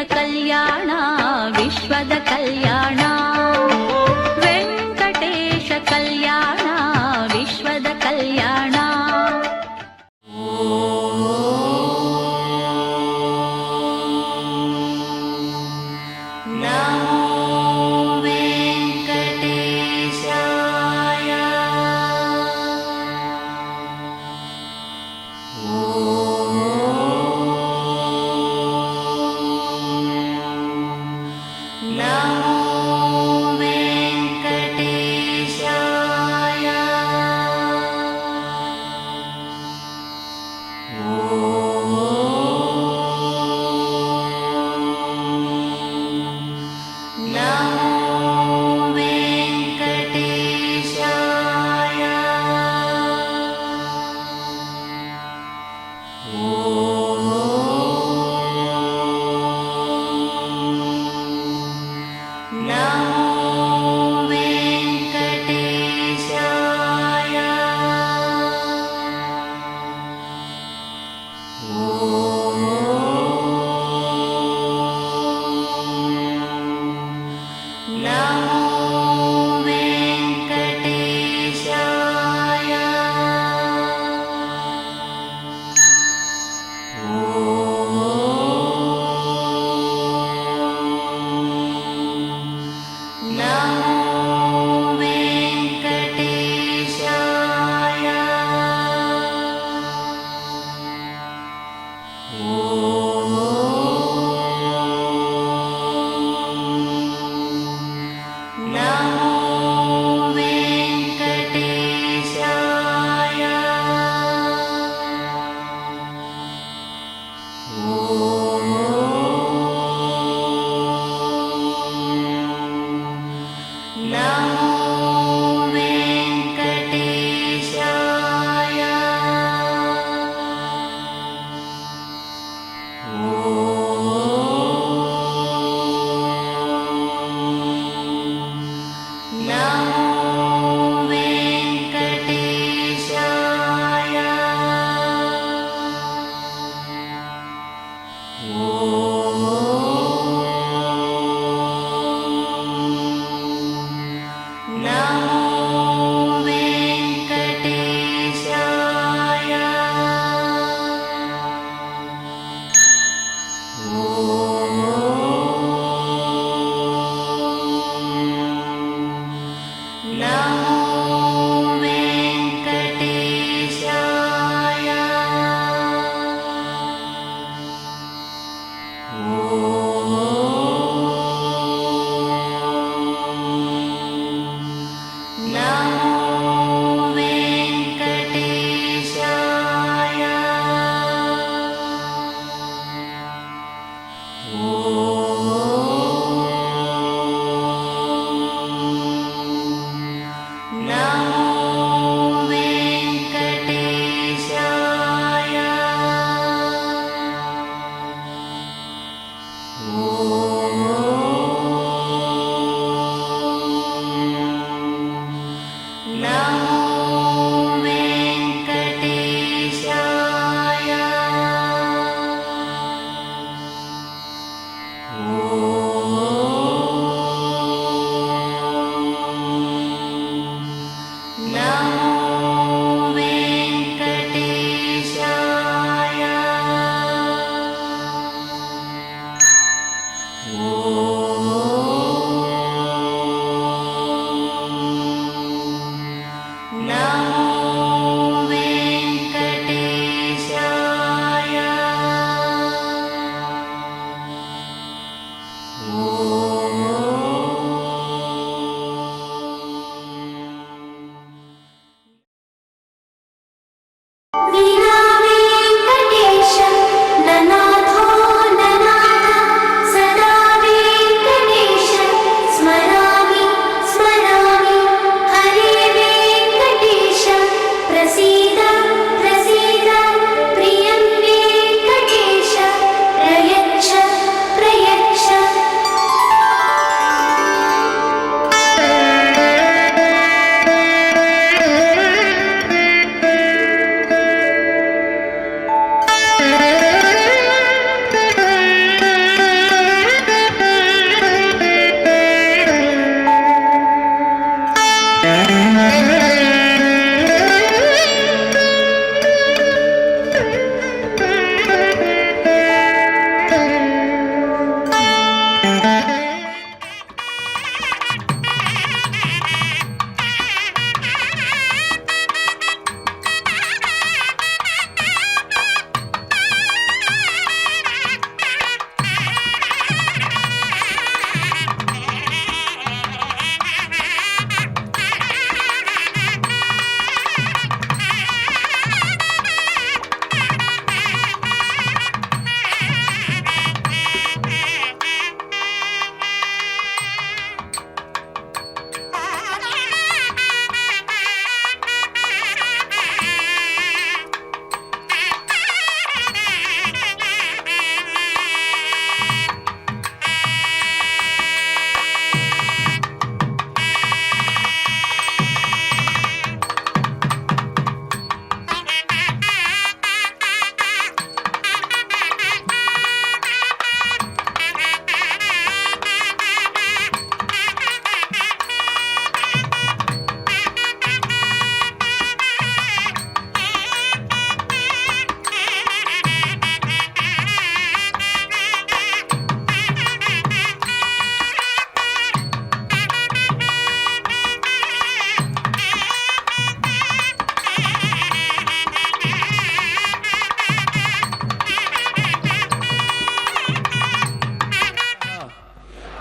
ಕಲ್ಯಾಣ ವಿಶ್ವದ ಕಲ್ಯಾಣ ವೆಂಕಟೇಶ ಕಲ್ಯಾಣ ವಿಶ್ವದ ಕಲ್ಯಾಣ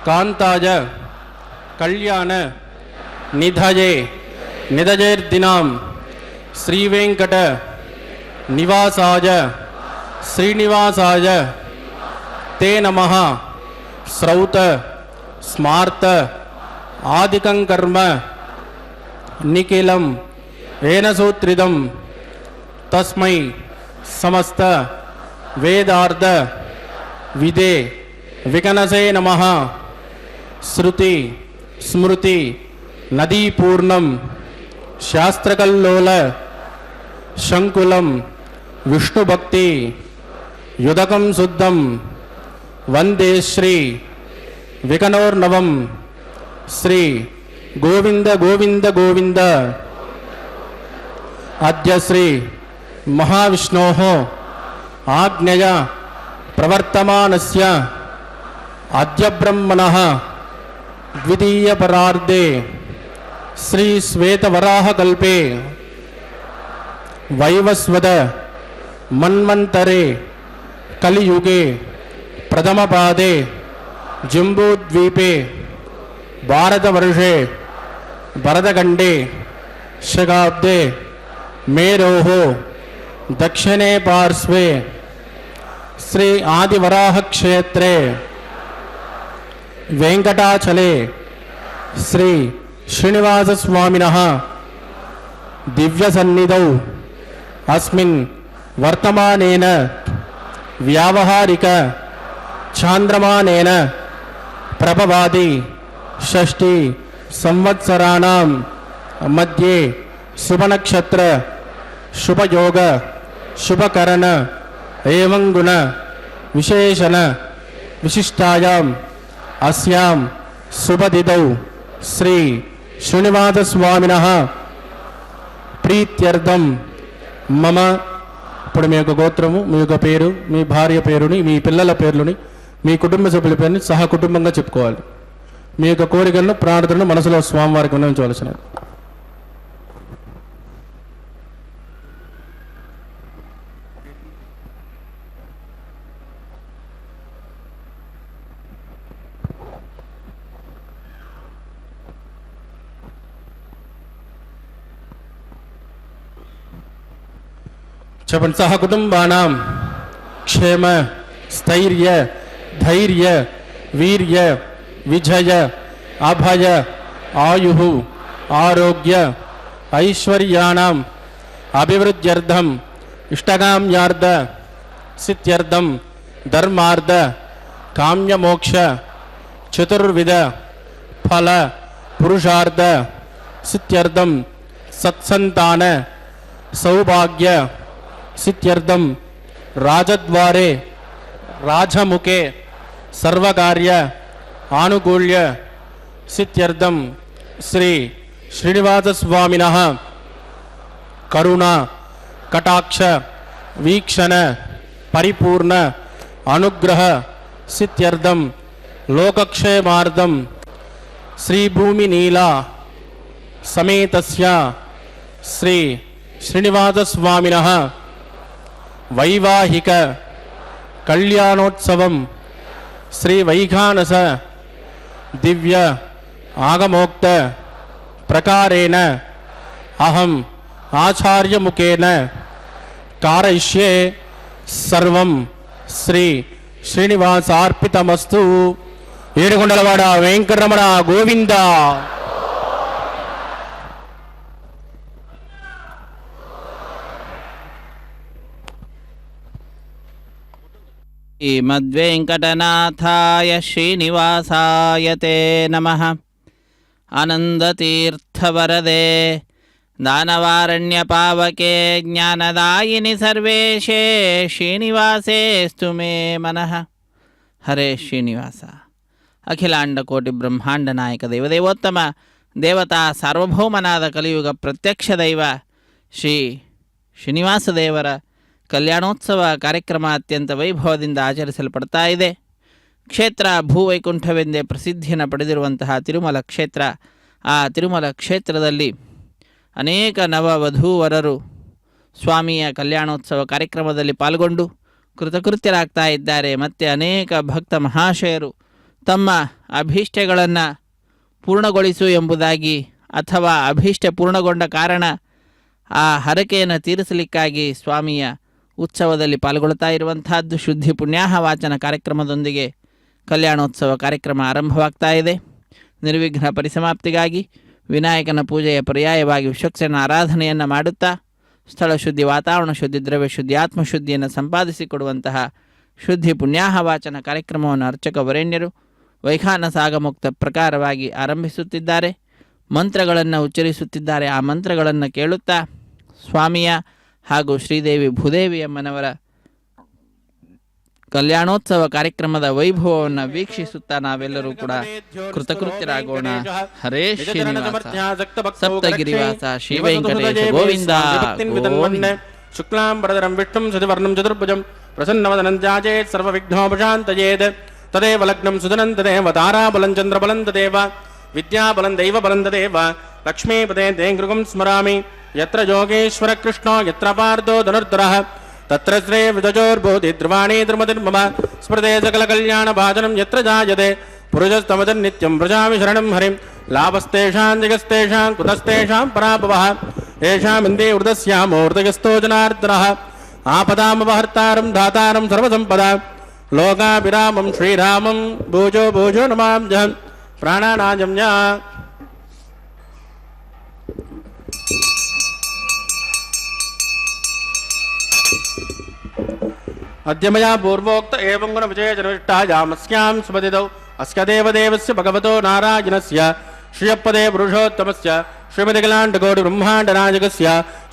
ಕಾಂತಾಯ ಕಲ್ಯಾಣ ನಿಧಯೇ ನಿಧಯೇರ್ದಿನಾಂ ಶ್ರೀವೆಂಕಟ ನಿವಾಸಾಯ ಶ್ರೀನಿವಾಸಾಯ ತೇ ನಮಃ ಶ್ರೌತ ಸ್ಮಾರ್ತ ಆದಿಕಂ ಕರ್ಮ ನಿಖಿಲಂ ಏನ ಸೂತ್ರಿದಂ ತಸ್ಮೈ ಸಮಸ್ತ ವೇದಾರ್ಧ ವಿದೆ ವಿಕನಸೇ ನಮಃ ಶ್ರುತಿ ಸ್ಮೃತಿ ನದೀಪೂರ್ಣಂ ಶಾಸ್ತ್ರಕಲ್ಲೋಲ ಶಂಕುಲಂ ವಿಷ್ಣುಭಕ್ತಿ ಯುದಕಂ ಶುದ್ಧಂ ವಂದೇ ಶ್ರೀ ವಿಕನೋರ್ನವಂ ಶ್ರೀ ಗೋವಿಂದ ಗೋವಿಂದ ಗೋವಿಂದ ಅದ್ಯ ಶ್ರೀ ಮಹಾವಿಷ್ಣೋಃ ಆಜ್ಞೆಯ ಪ್ರವರ್ತಮಾನಸ್ಯ ಅದ್ಯ ಬ್ರಹ್ಮಣಃ ದ್ವಿತೀಯ ಪರಾರ್ಧೆ ಶ್ರೀ ಶ್ವೇತವರಾಹಕಲ್ಪೆ ವೈವಸ್ವತ ಮನ್ವಂತರೆ ಕಲಿಯುಗೆ ಪ್ರಥಮಪಾದೆ ಜಂಬೂದ್ವೀಪೆ ಭಾರತವರ್ಷೆ ಭರತಖಂಡೇ ಶಕಾಬ್ದೆ ಮೇರೋಃ ದಕ್ಷಿಣೇ ಪಾರ್ಶ್ವೆ ಶ್ರೀ ಆದಿವರಾಹ ಕ್ಷೇತ್ರೇ ವೆಂಕಟಾಚಲೆ ಶ್ರೀ ಶ್ರೀನಿವಾಸ ಸ್ವಾಮಿನಃ ದಿವ್ಯ ಸನ್ನಿಧೌ ಅಸ್ಮಿನ್ ವರ್ತಮಾನೇನ ವ್ಯಾವಹಾರಿಕ ಚಾಂದ್ರಮಾನೇನ ಪ್ರಭವಾದಿ ಷಷ್ಠಿ ಸಂವತ್ಸರಾಣಾಂ ಮಧ್ಯೆ ಶುಭನಕ್ಷತ್ರ ಶುಭಯೋಗ ಶುಭಕರಣ ಏವಂ ಗುಣ ವಿಶೇಷಣ ವಿಶಿಷ್ಟಾಯಾಂ ಅಸ್ಯಾಂ ಶುಭದಿದೌ ಶ್ರೀ ಶ್ರೀನಿವಾಸ ಸ್ವಾಮಿನಃ ప్రీత్యర్థం మమ. ఇప్పుడు మీ యొక్క గోత్రము, మీ యొక్క పేరు, మీ భార్య పేరుని, మీ పిల్లల పేర్లని, మీ కుటుంబ సభ్యుల పేరుని సహా కుటుంబంగా చెప్పుకోవాలి. మీ యొక్క కోరికలను ప్రార్థనను మనసులో స్వామివారికి విన్నవించవలసినది. చెప్పండి. సహ కుటుంబానాం క్షేమ స్థైర్య ధైర్య వీర్య విజయ అభయ ఆయు ఆరోగ్య ఐశ్వర్యాణం అభివృద్ధ్యర్థం ఇష్టకామ్యార్థ సిద్ధ్యర్థం ధర్మార్థ కామ్యమోక్ష చతుర్విధ ఫల పురుషార్థ సిద్ధ్యర్థం సత్సంతాన సౌభాగ్య సిద్ధ్యర్థం రాజద్వారే రాజముఖే సర్వకార్య ఆనుకూల్య సిద్ధ్యర్థం శ్రీ శ్రీనివాస స్వామినః కరుణ కటాక్ష వీక్షణ పరిపూర్ణ అనుగ్రహ సిద్ధ్యర్థం లోకక్షేమార్థం శ్రీభూమి నీలా సమేతస్య శ్రీ శ్రీనివాస స్వామినః వైవాహిక కళ్యాణోత్సవం శ్రీ వైఖానస దివ్య ఆగమోక్త ప్రకారేణ అహం ఆచార్యముఖేన కారయిష్యే సర్వం శ్రీ శ్రీనివాసార్పితమస్తు. ఏడుకొండలవాడ వెంకటరమణ గోవింద. శ్రీమద్వేంకటనాథాయ శ్రీనివాసాయ తే నమః. ఆనందతీర్థవరదే దానవారణ్యపావకే జ్ఞానదాయిని సర్వేషే శ్రీనివాసేస్తు మే మనః. హరే శ్రీనివాస. అఖిలాండకోటి బ్రహ్మాండ నాయక దేవదేవోత్తమ దేవతా ಸಾರ್ವಭೌಮನಾದ ಕಲಿಯುಗ ಪ್ರತ್ಯಕ್ಷ ದೈವ ಶ್ರೀ ಶ್ರೀನಿವಾಸ ದೇವರ ಕಲ್ಯಾಣೋತ್ಸವ ಕಾರ್ಯಕ್ರಮ ಅತ್ಯಂತ ವೈಭವದಿಂದ ಆಚರಿಸಲ್ಪಡ್ತಾ ಇದೆ. ಕ್ಷೇತ್ರ ಭೂವೈಕುಂಠವೆಂದೇ ಪ್ರಸಿದ್ಧಿಯನ್ನು ಪಡೆದಿರುವಂತಹ ತಿರುಮಲ ಕ್ಷೇತ್ರ. ಆ ತಿರುಮಲ ಕ್ಷೇತ್ರದಲ್ಲಿ ಅನೇಕ ನವವಧೂವರರು ಸ್ವಾಮಿಯ ಕಲ್ಯಾಣೋತ್ಸವ ಕಾರ್ಯಕ್ರಮದಲ್ಲಿ ಪಾಲ್ಗೊಂಡು ಕೃತಕೃತ್ಯರಾಗ್ತಾ ಇದ್ದಾರೆ. ಮತ್ತು ಅನೇಕ ಭಕ್ತ ಮಹಾಶಯರು ತಮ್ಮ ಅಭೀಷ್ಟಗಳನ್ನು ಪೂರ್ಣಗೊಳಿಸು ಎಂಬುದಾಗಿ ಅಥವಾ ಅಭೀಷ್ಟ ಪೂರ್ಣಗೊಂಡ ಕಾರಣ ಆ ಹರಕೆಯನ್ನು ತೀರಿಸಲಿಕ್ಕಾಗಿ ಸ್ವಾಮಿಯ ಉತ್ಸವದಲ್ಲಿ ಪಾಲ್ಗೊಳ್ತಾ ಇರುವಂತಹದ್ದು ಶುದ್ಧಿ ಪುಣ್ಯಾಹ ವಾಚನ ಕಾರ್ಯಕ್ರಮದೊಂದಿಗೆ ಕಲ್ಯಾಣೋತ್ಸವ ಕಾರ್ಯಕ್ರಮ ಆರಂಭವಾಗ್ತಾ ಇದೆ. ನಿರ್ವಿಘ್ನ ಪರಿಸಮಾಪ್ತಿಗಾಗಿ ವಿನಾಯಕನ ಪೂಜೆಯ ಪರ್ಯಾಯವಾಗಿ ವಿಶ್ವಕ್ಸೇನ ಆರಾಧನೆಯನ್ನು ಮಾಡುತ್ತಾ ಸ್ಥಳ ಶುದ್ಧಿ, ವಾತಾವರಣ ಶುದ್ಧಿ, ದ್ರವ್ಯ ಶುದ್ಧಿ, ಆತ್ಮಶುದ್ಧಿಯನ್ನು ಸಂಪಾದಿಸಿಕೊಡುವಂತಹ ಶುದ್ಧಿ ಪುಣ್ಯಾಹ ವಾಚನ ಕಾರ್ಯಕ್ರಮವನ್ನು ಅರ್ಚಕ ವರೇಣ್ಯರು ವೈಖಾನಸ ಆಗಮುಕ್ತ ಪ್ರಕಾರವಾಗಿ ಆರಂಭಿಸುತ್ತಿದ್ದಾರೆ. ಮಂತ್ರಗಳನ್ನು ಉಚ್ಚರಿಸುತ್ತಿದ್ದಾರೆ. ಆ ಮಂತ್ರಗಳನ್ನು ಕೇಳುತ್ತಾ ಸ್ವಾಮಿಯ ಹಾಗೂ ಶ್ರೀದೇವಿ ಭೂದೇವಿಯಮ್ಮನವರ ಕಲ್ಯಾಣೋತ್ಸವ ಕಾರ್ಯಕ್ರಮದ ವೈಭವವನ್ನು ವೀಕ್ಷಿಸುತ್ತಾ ನಾವೆಲ್ಲರೂ ಕೂಡ ಕೃತಕೃತ್ಯರಾಗೋಣ. ಹರೇ ಶ್ರೀನಿವಾಸ, ಸಪ್ತಗಿರಿವಾಸ, ಶ್ರೀ ವೆಂಕಟೇಶ ಗೋವಿಂದ ಗೋವಿಂದ. ಶುಕ್ಲಾಂ ವರದರಂ ವಿಷ್ಣುಂ ಶಶಿವರ್ಣಂ ಚತುರ್ಭುಜಂ ಪ್ರಸನ್ನವದನಂ ಧ್ಯಾಯೇತ್ ಸರ್ವವಿಘ್ನೋಪಶಾಂತಯೇತ್. ತದೇವ ಲಗ್ನಂ ಸುಧನಂ ತದೇವ ತಾರಾಬಲಂ ಚಂದ್ರಬಲಂ ತದೇವ ವಿದ್ಯಾಬಲಂ ದೈವಬಲಂ ತದೇವ ಲಕ್ಷ್ಮೀಪದೇ ದೇಂಗೃಗಂ ಸ್ಮರಾಮಿ. ಯತ್ರ ಯೋಗೇಶ್ವರ ಕೃಷ್ಣೋ ಯತ್ರ ಪಾರ್ಥೋ ಧನುರ್ಧರಃ ತತ್ರ ಶ್ರೇ ವಿದಜೋರ್ಬೋಧಿ ಧ್ರುವಾಣಿ ಧ್ರುಮತಿರ್ಮಮ ಸ್ಮೃತೆ ಸಕಲ ಕಲ್ಯಾಣ ಭಾಜನಂ ಯತ್ರ ಜಾಯತೆ ಪುರುಷಸ್ತಮಜನ್ ನಿತ್ಯಂ ಪ್ರಜಾಮಿ ಶರಣಂ ಹರಿಂ. ಲಾಭಸ್ತೇಷಾಂ ಜಗಸ್ತೇಷಾಂ ಕುತಸ್ತೇಷಾಂ ಪರಾಭವಃ ಯೇಷಾಮಿಂದೇ ಹೃದಸ್ಯಾಮೋ ಹೃದಯಸ್ಥೋ ಜನಾರ್ದನಃ. ಆಪದಾಮಪಹರ್ತಾರಂ ಧಾತಾರಂ ಸರ್ವಸಂಪದಾಂ ಲೋಕಾಭಿರಾಮಂ ಶ್ರೀರಾಮಂ ಭೂಜೋ ಭೂಜೋ ನಮಾಮ್ಯಹಂ. ಪ್ರಾಣಾನಾಜಮ್ಯ अद्य मया पूर्वोक्त एवं गुण विजयजनविष्टायामस्यां सुपतितौ अस्य देवदेवस्य भगवतो नारायणस्य श्रियपदे पुरुषोत्तमस्य श्रीमदिकलाण्डकोटिब्रह्माण्डनायकस्य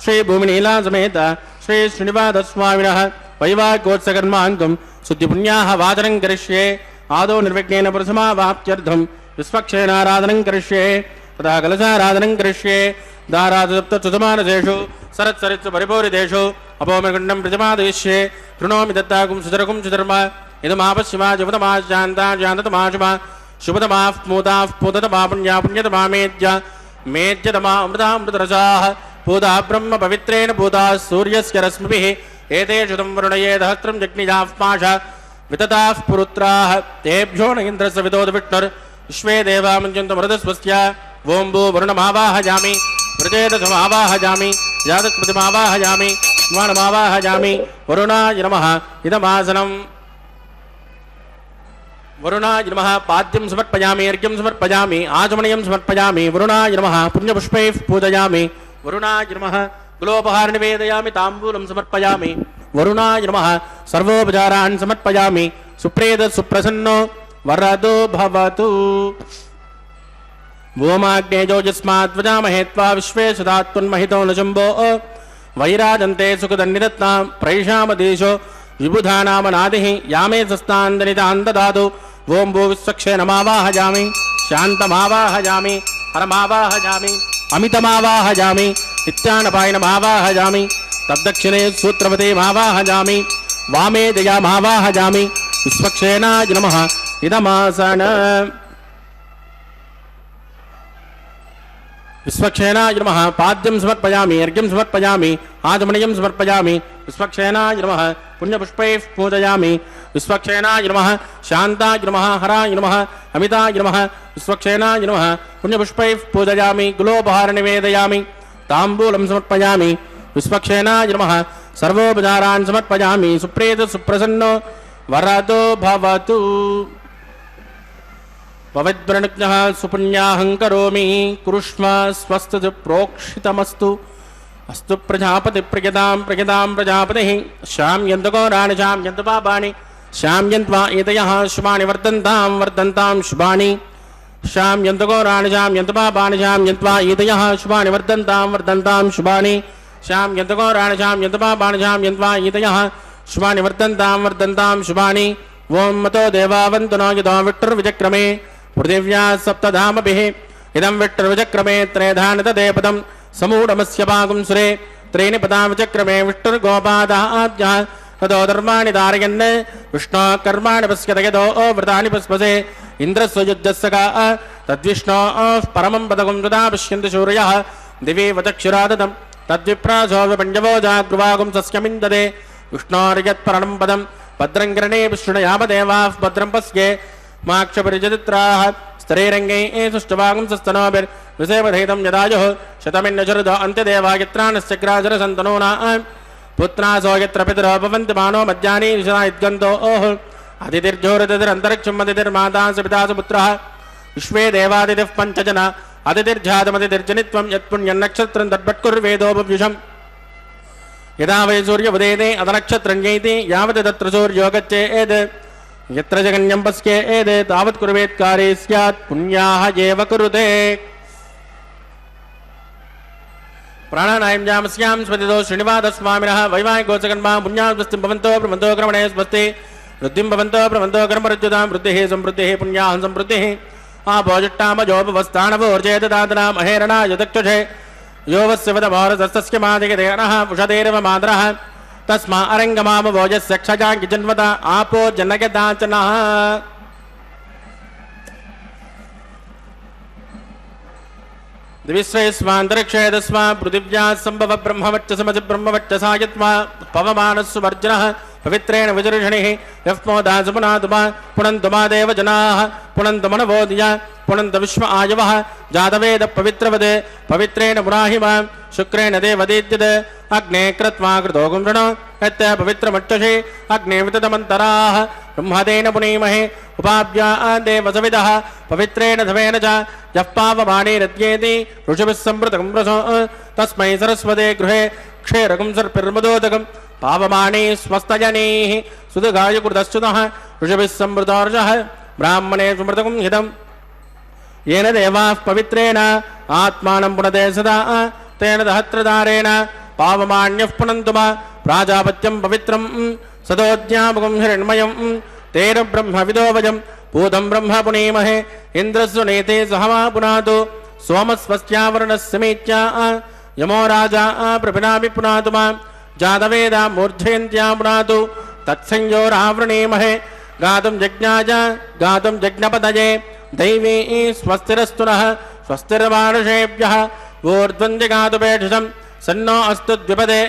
श्रीभूमिनीलासमेत श्री श्रीनिवासस्वामिनः वैवाहिकोत्सकर्माङ्गं शुद्धिपुण्याः वाचनं करिष्ये. आदौ निर्विघ्नेन प्रथमावाप्त्यर्थं विश्वक्षेणाराधनं करिष्ये. तथा कलशाराधनं करिष्ये. दारासप्तचतुर्मानसेषु सरत्सरित्सु परिपूरितेषु अपोमकुण्डं प्रजमादयिष्ये. कृणोमि दत्ताकुं सुधरकुं सुधर्म इदमापशिवा जुपतमाशान्ताशान्ततमाशुमा शुभतमाः पूताः पूततमा पुण्या पुण्यतमा मेद्य मेद्यतमा अमृतामृतरसाः पूता ब्रह्म पवित्रेण पूताः सूर्यस्य रश्मिभिः एतेषु तं वरुणये सहस्रं जग्निजाः पाश वितताः पुरुत्राः तेभ्यो न इन्द्रस्य विदोदविष्णुर् विश्वे देवा मुञ्चन्तु मरुदस्वस्य. ओं भू वरुणमावाहयामि प्रचेतसमावाहयामि जातकृतिमावाहयामि स्मरणमावाहयामि. वरुणाय नमः इदमासनं. वरुणाय नमः पाद्यं समर्पयामि, अर्घ्यं समर्पयामि, आचमनीयं समर्पयामि. वरुणाय नमः पुण्यपुष्पैः पूजयामि. वरुणाय नमः कुलोपहार निवेदयामि, ताम्बूलं समर्पयामि. वरुणाय नमः सर्वोपचारान् समर्पयामि. सुप्रेद सुप्रसन्नो वरदो भवतु. भूमाग्नेजोजस्मात् वजामहे त्वा विश्वे सदात्वन्महितो न शम्भो वैराजन्ते सुखदन्निरत्नां प्रैषामदेशो विबुधानामनादिः यामे सस्तान्दनितान् ददातु. ओं भू विश्वक्षेणमावाहयामि, शान्तमावाहयामि, हरमावाहयामि, अमितमावाहयामि, नित्यानपायनमावाहयामि. तद्दक्षिणे सूत्रपतिमावाहयामि, वामे दयामावाहयामि. विश्वक्षेणाय नमः इदमासन. विश्वक्षेणाय नमः पाद्यं समर्पयामि, अर्घ्यं समर्पयामि, आचमनीयं समर्पयामि. विश्वक्षेणाय नमः पुण्यपुष्पैः पूजयामि. विश्वक्षेणाय नमः शान्ताय नमः, हराय नमः, अमिताय नमः. विश्वक्षेणाय नमः पुण्यपुष्पैः पूजयामि. गुलोपहार निवेदयामि, ताम्बूलं समर्पयामि. विश्वक्षेणाय नमः सर्वोपचारान् समर्पयामि. सुप्रेत सुप्रसन्नो वरदो भवतु. भवद्वृणज्ञः सुपुण्याहं करोमि, कुरुष्म स्वस्तु प्रोक्षितमस्तु. अस्तु प्रजापतिप्रियतां प्रयतां प्रजापतिः. शाम्यन्तघोराणि शाम्यन्तु पापानि, शाम्यन्त्वा एतयः शुभानि वर्धन्तां वर्धन्तां शुभानि. शाम्यन्तघोराणि शाम्यन्तु पापानि, शाम्यन्त्वा एतयः शुभानि वर्धन्तां वर्धन्तां शुभानि. शाम्यन्तघोराणि शाम्यन्तु पापानि, शाम्यन्त्वा एतयः शुभानि वर्धन्तां वर्धन्तां शुभानि. ओं मतो देवावन्तु नो यतो विष्णुर्विचक्रमे पृथिव्या सप्तधामभिः. इदं विष्णुर्विचक्रमे त्रेधानतदे पदं समूढमस्य पागुं सुरे. त्रीणि पदा विचक्रमे विष्णुर्गोपादाद्यः ततो धर्माणि धारयन्. विष्णोः कर्माणि पश्यत यतो व्रतानि पस्पसे. इन्द्रस्य युद्धस्य का तद्विष्णोः परमं पदकं तदा पश्यन्ति सूर्यः. दिवि वचक्षुरादतं तद्विप्रासो विपञ्जवो जाग्रुवागुं सस्यमिन्दते. विष्णोर्यत्परणं पदं भद्रं कर्णे विष्णुयाम देवाः भद्रं पश्ये. माक्षपरिजतित्राः स्तरैरङ्गैः सुष्टुवागुंसस्तनोभिर्विषयपधेतं यदायुः शतमिन्नशरुद अन्त्यदेवागित्राणस्य ग्राजरसन्तनूनां पुत्रासो यत्र पितरो भवन्ति मानो मध्याह्ने विशदा इद्गन्तोः अतिथिर्जोरतिथिरन्तरिक्षं अतिथिर्माता स पिता स पुत्रः विश्वे देवादितिः पञ्चजना अतिथिर्जातमतिथिर्जनित्वं यत्पुण्यन्नक्षत्रं तद्भट्कुर्वेदोपव्युषम् यदा वै सूर्योदयते अदनक्षत्रं जयति यावत् तत्र सूर्यो गच्छेत् यत्र जगन्यं पश्येत् तावत् कुर्वेत्कारे स्यात् पुण्याः एव कुरुते प्राणानायं जामस्यां स्मृतितो श्रीनिवासस्वामिनः वैवाहिकोचकन्मा पुण्यास्वस्तिं भवन्तो प्रमन्तो क्रमणे स्वस्ति वृद्धिं भवन्तो प्रमन्तो कर्मरुज्युतां वृद्धिः समृद्धिः पुण्याः समृद्धिः आभोजिट्टामजोपवस्थानवोर्जेतदातनां अहेरणाय दक्षुषे यो वस्य वदमोरसस्तस्य मादिगदेनः पुषदेरव मातरः तस्मा अरङ्गमामभोजस्य क्षजाङ्गि जन्मता आपो जनगदाचनः दिविश्वस्मान्तरिक्षे तस्मा पृथिव्या सम्भव ब्रह्मवच्चसमज ब्रह्मवच्चसा यत्वा पवमानस्वर्जनः पवित्रेण विजर्षणिः यः मोदासुपुनातुमा पुनन्तुमा देव जनाः पुनन्तमनवोदिया पुनन्त विश्व आयवः जातवेद पवित्रवदे पवित्रेण पुराहिमा शुक्रेण देवदीद्यते अग्ने कृत्वा कृतो गुंृणो यत्ते पवित्रमक्षसे अग्ने विततमन्तराः ब्रह्मदेन पुनीमहे उपाभ्या देवसविदः पवित्रेण धवेन च यः पावमानेरद्येति ऋषिभिः सम्पृतकं रसो तस्मै सरस्वते गृहे क्षेरकं सर्पिर्मदोदकं पावमाने स्वस्तजनैः सुदगाय कृतश्च्युतः ऋषिभिः सम्पृतोर्षः ब्राह्मणे स्मृतकं हितम् येन देवाः पवित्रेण आत्मानं पुनते सदा तेन दहत्रदारेण पावमान्यः पुनन्तुम प्राजापत्यं पवित्रं सदोद्यामुकं हिरण्मयं तेन ब्रह्मविदो वयं भूतं ब्रह्म पुनीमहे इन्द्रस्य नेते सहमा पुनातु सोमस्वस्यावरणस्य मेत्या यमो राजा प्रपिनापि पुनातुमा जातवेदा मूर्धयन्त्या पुनातु तत्संयोरावृणीमहे गातुं यज्ञाय गातुं यज्ञपतये दैवी स्वस्तिरस्तु नः स्वस्तिर्मानुषेभ्यः ऊर्ध्वञ्जगातुपेक्षितं सन्नो अस्तु द्विपदे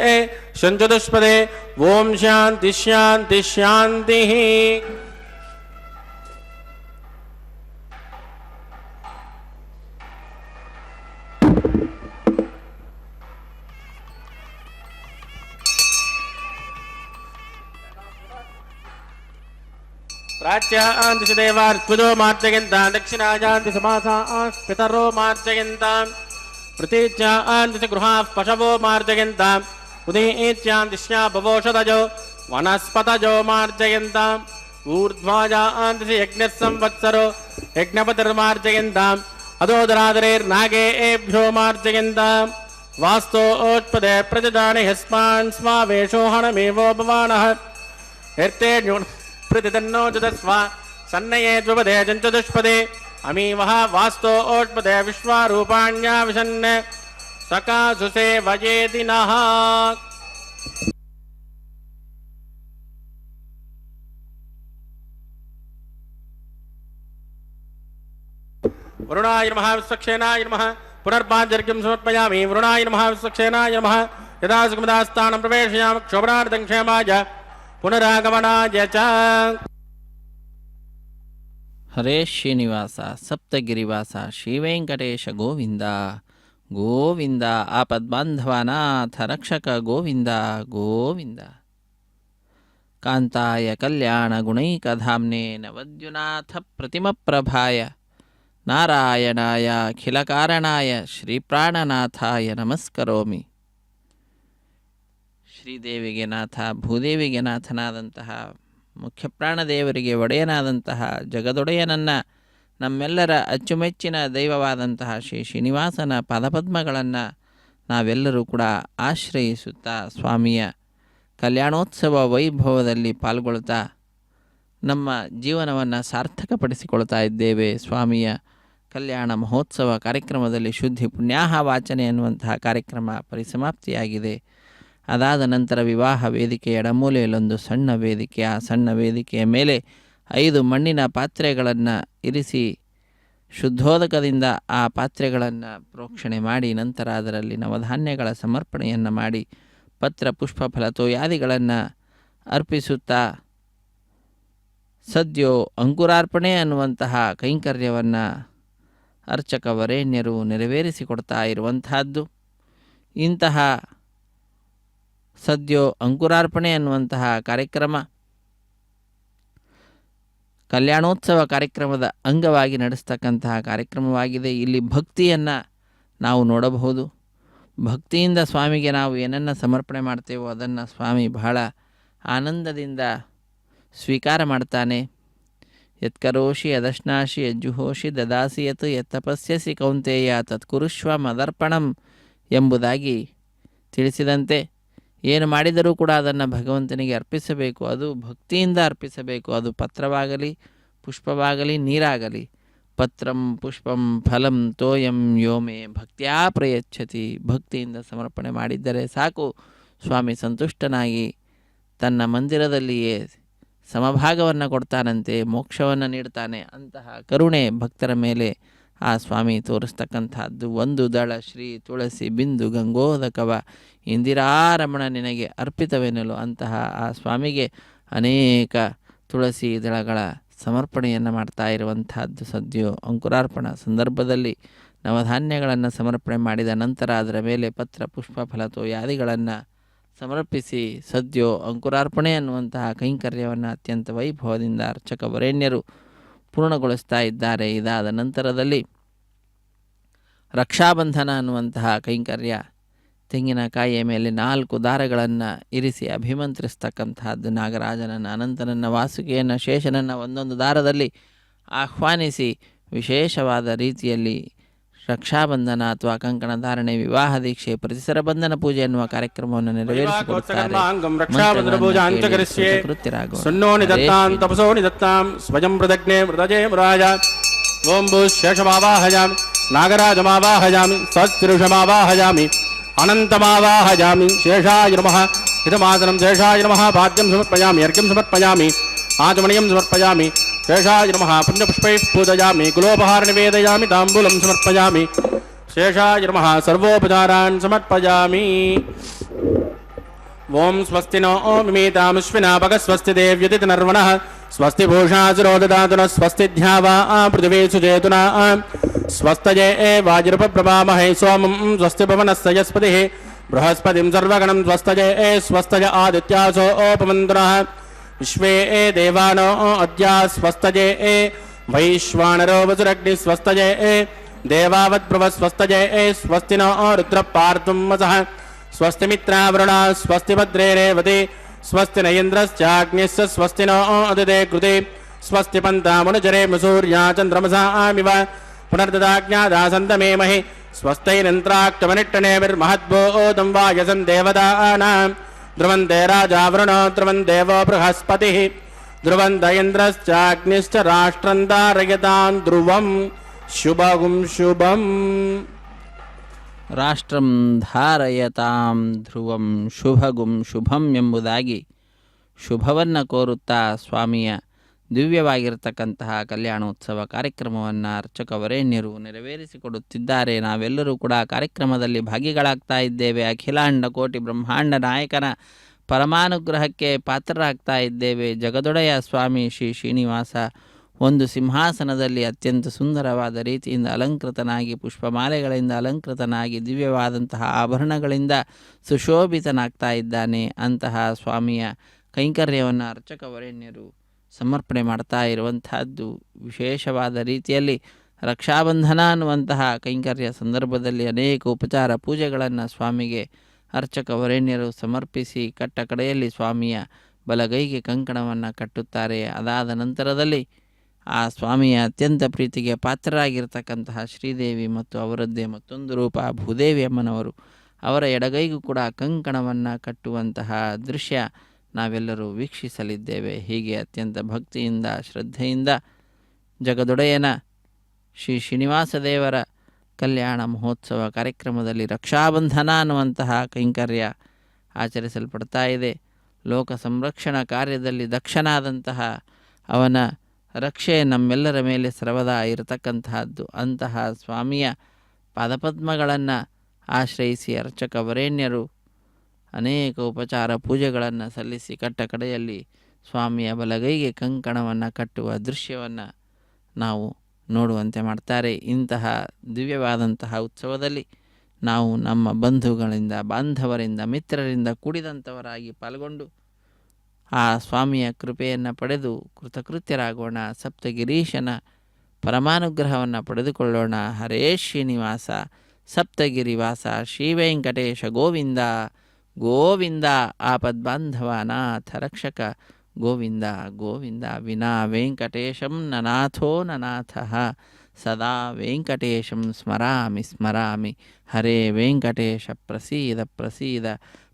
शञ्चतुष्पदे ओम शांति शांति शांतिः। प्राच्यान्ति देवार्त्वजो मार्जयन्तां दक्षिणायान्ति समासाः पितरो मार्जयन्तां प्रतीच्यान्ति गृहाः पशवो मार्जयन्ताम् उदीच्यान्ति श्यापवोषधजो वनस्पतजो मार्जयन्ताम् ऊर्ध्वाजान्ति यज्ञः संवत्सरो यज्ञपतिर्मार्जयन्ताम् अदोदरादरेर्नागेभ्यो मार्जयन्ताम् वास्तोत्पदे प्रजदानि ह्यस्मान् स्वावेशोहणमेवोपवानः हेर्ते प्रतिदन्नो चतस्वा सन्नये द्विपदे चतुष्पदे अमीवः वास्तो ओट्पदे विश्वारूपाण्या विशन् सकासुसे वजेति नः। वरुणाय नमः विश्वक्षेनाय नमः पुनर्पाञ्जर्घ्यं समर्पयामि। वरुणाय नमः विश्वक्षेनाय नमः यदा सुगमदास्थानं प्रवेशयामि क्षोभनार्थं क्षेमाय पुनरागमनाय च। हरे श्रीनिवास सप्तगिरिवास श्रीवेंकटेश गोविंद गोविंद आपद्बान्धवानाथ रक्षक गोविंद गोविंद कांताय कल्याण गुणैकधाम्ने नवद्युनाथ प्रतिमप्रभाय नारायणाय अखिलकारणाय श्रीप्राणनाथाय नमस्करोमि। ಶ್ರೀದೇವಿಗೆ ನಾಥ ಭೂದೇವಿಗೆ ನಾಥನಾದಂತಹ ಮುಖ್ಯ ಪ್ರಾಣದೇವರಿಗೆ ಒಡೆಯನಾದಂತಹ ಜಗದೊಡೆಯನನ್ನು ನಮ್ಮೆಲ್ಲರ ಅಚ್ಚುಮೆಚ್ಚಿನ ದೈವವಾದಂತಹ ಶ್ರೀ ಶ್ರೀನಿವಾಸನ ಪದಪದ್ಮಗಳನ್ನು ನಾವೆಲ್ಲರೂ ಕೂಡ ಆಶ್ರಯಿಸುತ್ತಾ ಸ್ವಾಮಿಯ ಕಲ್ಯಾಣೋತ್ಸವ ವೈಭವದಲ್ಲಿ ಪಾಲ್ಗೊಳ್ತಾ ನಮ್ಮ ಜೀವನವನ್ನು ಸಾರ್ಥಕಪಡಿಸಿಕೊಳ್ತಾ ಇದ್ದೇವೆ. ಸ್ವಾಮಿಯ ಕಲ್ಯಾಣ ಮಹೋತ್ಸವ ಕಾರ್ಯಕ್ರಮದಲ್ಲಿ ಶುದ್ಧಿ ಪುಣ್ಯಾಹ ವಾಚನೆ ಎನ್ನುವಂತಹ ಕಾರ್ಯಕ್ರಮ ಪರಿಸಮಾಪ್ತಿಯಾಗಿದೆ. ಅದಾದ ನಂತರ ವಿವಾಹ ವೇದಿಕೆಯ ಎಡಮೂಲೆಯಲ್ಲೊಂದು ಸಣ್ಣ ವೇದಿಕೆ, ಆ ಸಣ್ಣ ವೇದಿಕೆಯ ಮೇಲೆ 5 ಮಣ್ಣಿನ ಪಾತ್ರೆಗಳನ್ನು ಇರಿಸಿ ಶುದ್ಧೋದಕದಿಂದ ಆ ಪಾತ್ರೆಗಳನ್ನು ಪ್ರೋಕ್ಷಣೆ ಮಾಡಿ ನಂತರ ಅದರಲ್ಲಿ ನವಧಾನ್ಯಗಳ ಸಮರ್ಪಣೆಯನ್ನು ಮಾಡಿ ಪತ್ರ ಪುಷ್ಪ ಫಲತೋಯಾದಿಗಳನ್ನು ಅರ್ಪಿಸುತ್ತಾ ಸದ್ಯೋ ಅಂಕುರಾರ್ಪಣೆ ಅನ್ನುವಂತಹ ಕೈಂಕರ್ಯವನ್ನು ಅರ್ಚಕ ವರೇಣ್ಯರು ನೆರವೇರಿಸಿಕೊಡ್ತಾ ಇರುವಂತಹದ್ದು. ಇಂತಹ ಸದ್ಯೋ ಅಂಕುರಾರ್ಪಣೆ ಅನ್ನುವಂತಹ ಕಾರ್ಯಕ್ರಮ ಕಲ್ಯಾಣೋತ್ಸವ ಕಾರ್ಯಕ್ರಮದ ಅಂಗವಾಗಿ ನಡೆಸ್ತಕ್ಕಂತಹ ಕಾರ್ಯಕ್ರಮವಾಗಿದೆ. ಇಲ್ಲಿ ಭಕ್ತಿಯನ್ನು ನಾವು ನೋಡಬಹುದು. ಭಕ್ತಿಯಿಂದ ಸ್ವಾಮಿಗೆ ನಾವು ಏನನ್ನು ಸಮರ್ಪಣೆ ಮಾಡ್ತೇವೋ ಅದನ್ನು ಸ್ವಾಮಿ ಬಹಳ ಆನಂದದಿಂದ ಸ್ವೀಕಾರ ಮಾಡ್ತಾನೆ. ಯತ್ಕರೋಷಿ ಯದಶ್ನಾಶಿ ಯಜ್ಜುಹೋಷಿ ದದಾಸಿ ಯತ್ ಯತ್ತಪಸ್ಯಸಿ ಕೌಂತೇಯ ತತ್ಕುರುಷ್ವ ಮದರ್ಪಣಂ ಎಂಬುದಾಗಿ ತಿಳಿಸಿದಂತೆ ಏನು ಮಾಡಿದರೂ ಕೂಡ ಅದನ್ನು ಭಗವಂತನಿಗೆ ಅರ್ಪಿಸಬೇಕು. ಅದು ಭಕ್ತಿಯಿಂದ ಅರ್ಪಿಸಬೇಕು. ಅದು ಪತ್ರವಾಗಲಿ, ಪುಷ್ಪವಾಗಲಿ, ನೀರಾಗಲಿ. ಪತ್ರಂ ಪುಷ್ಪಂ ಫಲಂ ತೋಯಂ ಯೋಮೆ ಭಕ್ತ್ಯಾ ಪ್ರಯಚ್ಛತಿ. ಭಕ್ತಿಯಿಂದ ಸಮರ್ಪಣೆ ಮಾಡಿದ್ದರೆ ಸಾಕು, ಸ್ವಾಮಿ ಸಂತುಷ್ಟನಾಗಿ ತನ್ನ ಮಂದಿರದಲ್ಲಿಯೇ ಸಮಭಾಗವನ್ನು ಕೊಡ್ತಾನಂತೆ, ಮೋಕ್ಷವನ್ನು ನೀಡ್ತಾನೆ. ಅಂತಹ ಕರುಣೆ ಭಕ್ತರ ಮೇಲೆ ಆ ಸ್ವಾಮಿ ತೋರಿಸ್ತಕ್ಕಂಥದ್ದು. ಒಂದು ದಳ ಶ್ರೀ ತುಳಸಿ ಬಿಂದು ಗಂಗೋದಕವ ಇಂದಿರಾರಮಣ ನಿನಗೆ ಅರ್ಪಿತವೆನ್ನಲು. ಅಂತಹ ಆ ಸ್ವಾಮಿಗೆ ಅನೇಕ ತುಳಸಿ ದಳಗಳ ಸಮರ್ಪಣೆಯನ್ನು ಮಾಡ್ತಾ ಇರುವಂತಹದ್ದು. ಸದ್ಯೋ ಅಂಕುರಾರ್ಪಣ ಸಂದರ್ಭದಲ್ಲಿ ನವಧಾನ್ಯಗಳನ್ನು ಸಮರ್ಪಣೆ ಮಾಡಿದ ನಂತರ ಅದರ ಮೇಲೆ ಪತ್ರ ಪುಷ್ಪ ಫಲತೋಯಾದಿಗಳನ್ನು ಸಮರ್ಪಿಸಿ ಸದ್ಯೋ ಅಂಕುರಾರ್ಪಣೆ ಅನ್ನುವಂತಹ ಕೈಂಕರ್ಯವನ್ನು ಅತ್ಯಂತ ವೈಭವದಿಂದ ಅರ್ಚಕ ವರೇಣ್ಯರು ಪೂರ್ಣಗೊಳಿಸ್ತಾ ಇದ್ದಾರೆ. ಇದಾದ ನಂತರದಲ್ಲಿ ರಕ್ಷಾಬಂಧನ ಅನ್ನುವಂತಹ ಕೈಂಕರ್ಯ, ತೆಂಗಿನಕಾಯಿಯ ಮೇಲೆ 4 ದಾರಗಳನ್ನು ಇರಿಸಿ ಅಭಿಮಂತ್ರಿಸ್ತಕ್ಕಂತಹದ್ದು. ನಾಗರಾಜನನ್ನು, ಅನಂತನನ್ನು, ವಾಸುಕಿಯನ್ನು, ಶೇಷನನ್ನು ಒಂದೊಂದು ದಾರದಲ್ಲಿ ಆಹ್ವಾನಿಸಿ ವಿಶೇಷವಾದ ರೀತಿಯಲ್ಲಿ ರಕ್ಷಾಬಂಧನ ಅಥವಾ ಕಂಕಣ ಧಾರಣೆ, ವಿವಾಹ ದೀಕ್ಷೆ, ಪ್ರತಿಸರ ಬಂಧನ ಪೂಜೆ ಎನ್ನುವ ಕಾರ್ಯಕ್ರಮವನ್ನು ನೆರವೇರಿಸಿಕೊಡುತ್ತಾರೆ. ಓಂ ಭೂ ಶೇಷಮಾವಾಹಯಾಮಿ ನಾಗರಾಜಮಾವಾಹಯಾಮಿ ಸತ್ಪುರುಷಮಾವಾಹಯಾಮಿ ಅನಂತಮಾವಾಹಯಾಮಿ ಶೇಷಾಯ ನಮಃ ಹಿತಮಾಸನಂ ಶೇಷಾಯ ನಮಃ ಭಾಗ್ಯಂ ಸಮರ್ಪಯಾಮಿ ಅರ್ಘ್ಯಂ ಸಮರ್ಪಯಾಮಿ ಆಚಮಣೀಯಂ ಸಮರ್ಪಯಾಮಿ ಶೇಷಾಯ ನಮಃ ಪುಣ್ಯಪುಷ್ಪೈಃ ಪೂಜಯಾಮಿ ಕುಲೋಪಹಾರ ನಿವೇದಯಾಮಿ ತಾಂಬೂಲಂ ಸಮರ್ಪಯಾಮಿ ಶೇಷಾಯ ನಮಃ ಸರ್ವೋಪಚಾರಾನ್ ಸಮರ್ಪಯಾಮಿ. ಓಂ ಸ್ವಸ್ತಿ ನೋ ಮಿಮೀತಾಮಶ್ವಿನಾ ಭಗಸ್ವಸ್ತಿ ದೇವ್ಯದಿತ ನರ್ವಣಃ ಸ್ವಸ್ತಿ ಭೂಷಾಸುರೋ ದದಾತು ನಃ ಸ್ವಸ್ತಿ ಧ್ಯಾವಾ ಪೃಥಿವೀ ಸುಚೇತುನಾ ಸ್ವಸ್ತಯೇ ವಾಜಿರಪಪ್ರಭಾಮಹೇ ಸೋಮಂ ಸ್ವಸ್ತಿ ಪವನಸ್ತಯಸ್ಪತಿಃ ಬೃಹಸ್ಪತಿಂ ಸರ್ವಗಣಂ ಸ್ವಸ್ತಯೇ ಸ್ವಸ್ತಯ ಆದಿತ್ಯಾಸೋ ಓಪಮಂತ್ರಃ ವಿಶ್ವೇ ದೇವಾನೋ ಅದ್ಯ ಸ್ವಸ್ತಯೇ ವೈಶ್ವಾನರೋ ವಸುರಗ್ನಿ ಸ್ವಸ್ತಯೇ ದೇವಾವದ್ಭ್ರವ ಸ್ವಸ್ತಯೇ ಸ್ವಸ್ತಿ ನೋ ರುದ್ರಪಾರ್ತ್ವಂ ವಸಃ ಸ್ವಸ್ತಿ ಮಿತ್ರಾವರುಣ ಸ್ವಸ್ತಿ ಭದ್ರೇ ರೇವತಿ ಸ್ವಸ್ತಿ ನ ಇಂದ್ರಶ್ಚಾಗ್ನಿಶ್ಚ ಸ್ವಸ್ತಿ ನೋ ಅದಿತೆ ಕೃತೆ ಸ್ವಸ್ತಿ ಪಂತಾಮನುಜರೆ ಸೂರ್ಯಾ ಚಂದ್ರಮಸಾಮಿವ ಪುನರ್ದದಾಜ್ಞಾದಾಸಂತಮೇಮಹಿ ಸ್ವಸ್ಥೈರಂತ್ರಾಕ್ತಮನಿಟ್ಟನೇರ್ಮಹದ್ಭೂತಂ ವಾಯಸಂ ದೇವದಾನಾಂ ಧ್ರುವಂತೆ ರಾಜಾವರುಣೋ ಧ್ರುವಂದೇವೋ ಬೃಹಸ್ಪತಿಃ ಧ್ರುವಂತ ಇಂದ್ರಶ್ಚಾಗ್ನಿಶ್ಚ ರಾಷ್ಟ್ರಂ ಧಾರಯತಾಂ ಧ್ರುವಂ ಶುಭಗುಂ ಶುಭಂ. ರಾಷ್ಟ್ರಂ ಧಾರಯತಾಂ ಧ್ರುವಂ ಶುಭಗುಂ ಶುಭಂ ಎಂಬುದಾಗಿ ಶುಭವನ್ನು ಕೋರುತ್ತಾ ಸ್ವಾಮಿಯ ದಿವ್ಯವಾಗಿರತಕ್ಕಂತಹ ಕಲ್ಯಾಣೋತ್ಸವ ಕಾರ್ಯಕ್ರಮವನ್ನು ಅರ್ಚಕ ವರೇಣ್ಯರು ನೆರವೇರಿಸಿಕೊಡುತ್ತಿದ್ದಾರೆ. ನಾವೆಲ್ಲರೂ ಕೂಡ ಕಾರ್ಯಕ್ರಮದಲ್ಲಿ ಭಾಗಿಗಳಾಗ್ತಾ ಇದ್ದೇವೆ. ಅಖಿಲಾಂಡ ಕೋಟಿ ಬ್ರಹ್ಮಾಂಡ ನಾಯಕನ ಪರಮಾನುಗ್ರಹಕ್ಕೆ ಪಾತ್ರರಾಗ್ತಾ ಇದ್ದೇವೆ. ಜಗದೊಡೆಯ ಸ್ವಾಮಿ ಶ್ರೀ ಶ್ರೀನಿವಾಸ ಒಂದು ಸಿಂಹಾಸನದಲ್ಲಿ ಅತ್ಯಂತ ಸುಂದರವಾದ ರೀತಿಯಿಂದ ಅಲಂಕೃತನಾಗಿ, ಪುಷ್ಪಮಾಲೆಗಳಿಂದ ಅಲಂಕೃತನಾಗಿ, ದಿವ್ಯವಾದಂತಹ ಆಭರಣಗಳಿಂದ ಸುಶೋಭಿತನಾಗ್ತಾ ಇದ್ದಾನೆ. ಅಂತಹ ಸ್ವಾಮಿಯ ಕೈಂಕರ್ಯವನ್ನು ಅರ್ಚಕ ವರೇಣ್ಯರು ಸಮರ್ಪಣೆ ಮಾಡ್ತಾ ಇರುವಂತಹದ್ದು. ವಿಶೇಷವಾದ ರೀತಿಯಲ್ಲಿ ರಕ್ಷಾಬಂಧನ ಅನ್ನುವಂತಹ ಕೈಂಕರ್ಯ ಸಂದರ್ಭದಲ್ಲಿ ಅನೇಕ ಉಪಚಾರ ಪೂಜೆಗಳನ್ನು ಸ್ವಾಮಿಗೆ ಅರ್ಚಕ ವರೇಣ್ಯರು ಸಮರ್ಪಿಸಿ ಕಟ್ಟ ಕಡೆಯಲ್ಲಿ ಸ್ವಾಮಿಯ ಬಲಗೈಗೆ ಕಂಕಣವನ್ನು ಕಟ್ಟುತ್ತಾರೆ. ಅದಾದ ನಂತರದಲ್ಲಿ ಆ ಸ್ವಾಮಿಯ ಅತ್ಯಂತ ಪ್ರೀತಿಗೆ ಪಾತ್ರರಾಗಿರ್ತಕ್ಕಂತಹ ಶ್ರೀದೇವಿ ಮತ್ತು ಅವರದ್ದೇ ಮತ್ತೊಂದು ರೂಪ ಭೂದೇವಿ ಅಮ್ಮನವರು, ಅವರ ಎಡಗೈಗೂ ಕೂಡ ಕಂಕಣವನ್ನು ಕಟ್ಟುವಂತಹ ದೃಶ್ಯ ನಾವೆಲ್ಲರೂ ವೀಕ್ಷಿಸಲಿದ್ದೇವೆ. ಹೀಗೆ ಅತ್ಯಂತ ಭಕ್ತಿಯಿಂದ ಶ್ರದ್ಧೆಯಿಂದ ಜಗದೊಡೆಯನ ಶ್ರೀ ಶ್ರೀನಿವಾಸ ದೇವರ ಕಲ್ಯಾಣ ಮಹೋತ್ಸವ ಕಾರ್ಯಕ್ರಮದಲ್ಲಿ ರಕ್ಷಾಬಂಧನ ಅನ್ನುವಂತಹ ಕೈಂಕರ್ಯ ಆಚರಿಸಲ್ಪಡ್ತಾ ಇದೆ. ಲೋಕ ಸಂರಕ್ಷಣಾ ಕಾರ್ಯದಲ್ಲಿ ದಕ್ಷನಾದಂತಹ ಅವನ ರಕ್ಷೆ ನಮ್ಮೆಲ್ಲರ ಮೇಲೆ ಸರ್ವದಾ ಇರತಕ್ಕಂತಹದ್ದು. ಅಂತಹ ಸ್ವಾಮಿಯ ಪಾದಪದ್ಮಗಳನ್ನು ಆಶ್ರಯಿಸಿ ಅರ್ಚಕ ವರೇಣ್ಯರು ಅನೇಕ ಉಪಚಾರ ಪೂಜೆಗಳನ್ನು ಸಲ್ಲಿಸಿ ಕಟ್ಟ ಕಡೆಯಲ್ಲಿ ಸ್ವಾಮಿಯ ಬಲಗೈಗೆ ಕಂಕಣವನ್ನು ಕಟ್ಟುವ ದೃಶ್ಯವನ್ನು ನಾವು ನೋಡುವಂತೆ ಮಾಡ್ತಾರೆ. ಇಂತಹ ದಿವ್ಯವಾದಂತಹ ಉತ್ಸವದಲ್ಲಿ ನಾವು ನಮ್ಮ ಬಂಧುಗಳಿಂದ, ಬಾಂಧವರಿಂದ, ಮಿತ್ರರಿಂದ ಕೂಡಿದಂಥವರಾಗಿ ಪಾಲ್ಗೊಂಡು ಆ ಸ್ವಾಮಿಯ ಕೃಪೆಯನ್ನು ಪಡೆದು ಕೃತಕೃತ್ಯರಾಗೋಣ. ಸಪ್ತಗಿರೀಶನ ಪರಮಾನುಗ್ರಹವನ್ನು ಪಡೆದುಕೊಳ್ಳೋಣ. ಹರೇ ಶ್ರೀನಿವಾಸ ಸಪ್ತಗಿರಿವಾಸ ಶ್ರೀ ವೆಂಕಟೇಶ ಗೋವಿಂದ ಗೋವಿಂದ. ಆಪದ್ಬಾಂಧವ ನಾಥ ರಕ್ಷಕ ಗೋವಿಂದ ಗೋವಿಂದ. ವಿನಾ ವೆಂಕಟೇಶಂ ನನಾಥೋ ನನಾಥಃ ಸದಾ ವೆಂಕಟೇಶಂ ಸ್ಮರಾಮಿ ಸ್ಮರಾಮಿ. ಹರೇ ವೆಂಕಟೇಶ ಪ್ರಸೀದ ಪ್ರಸೀದ.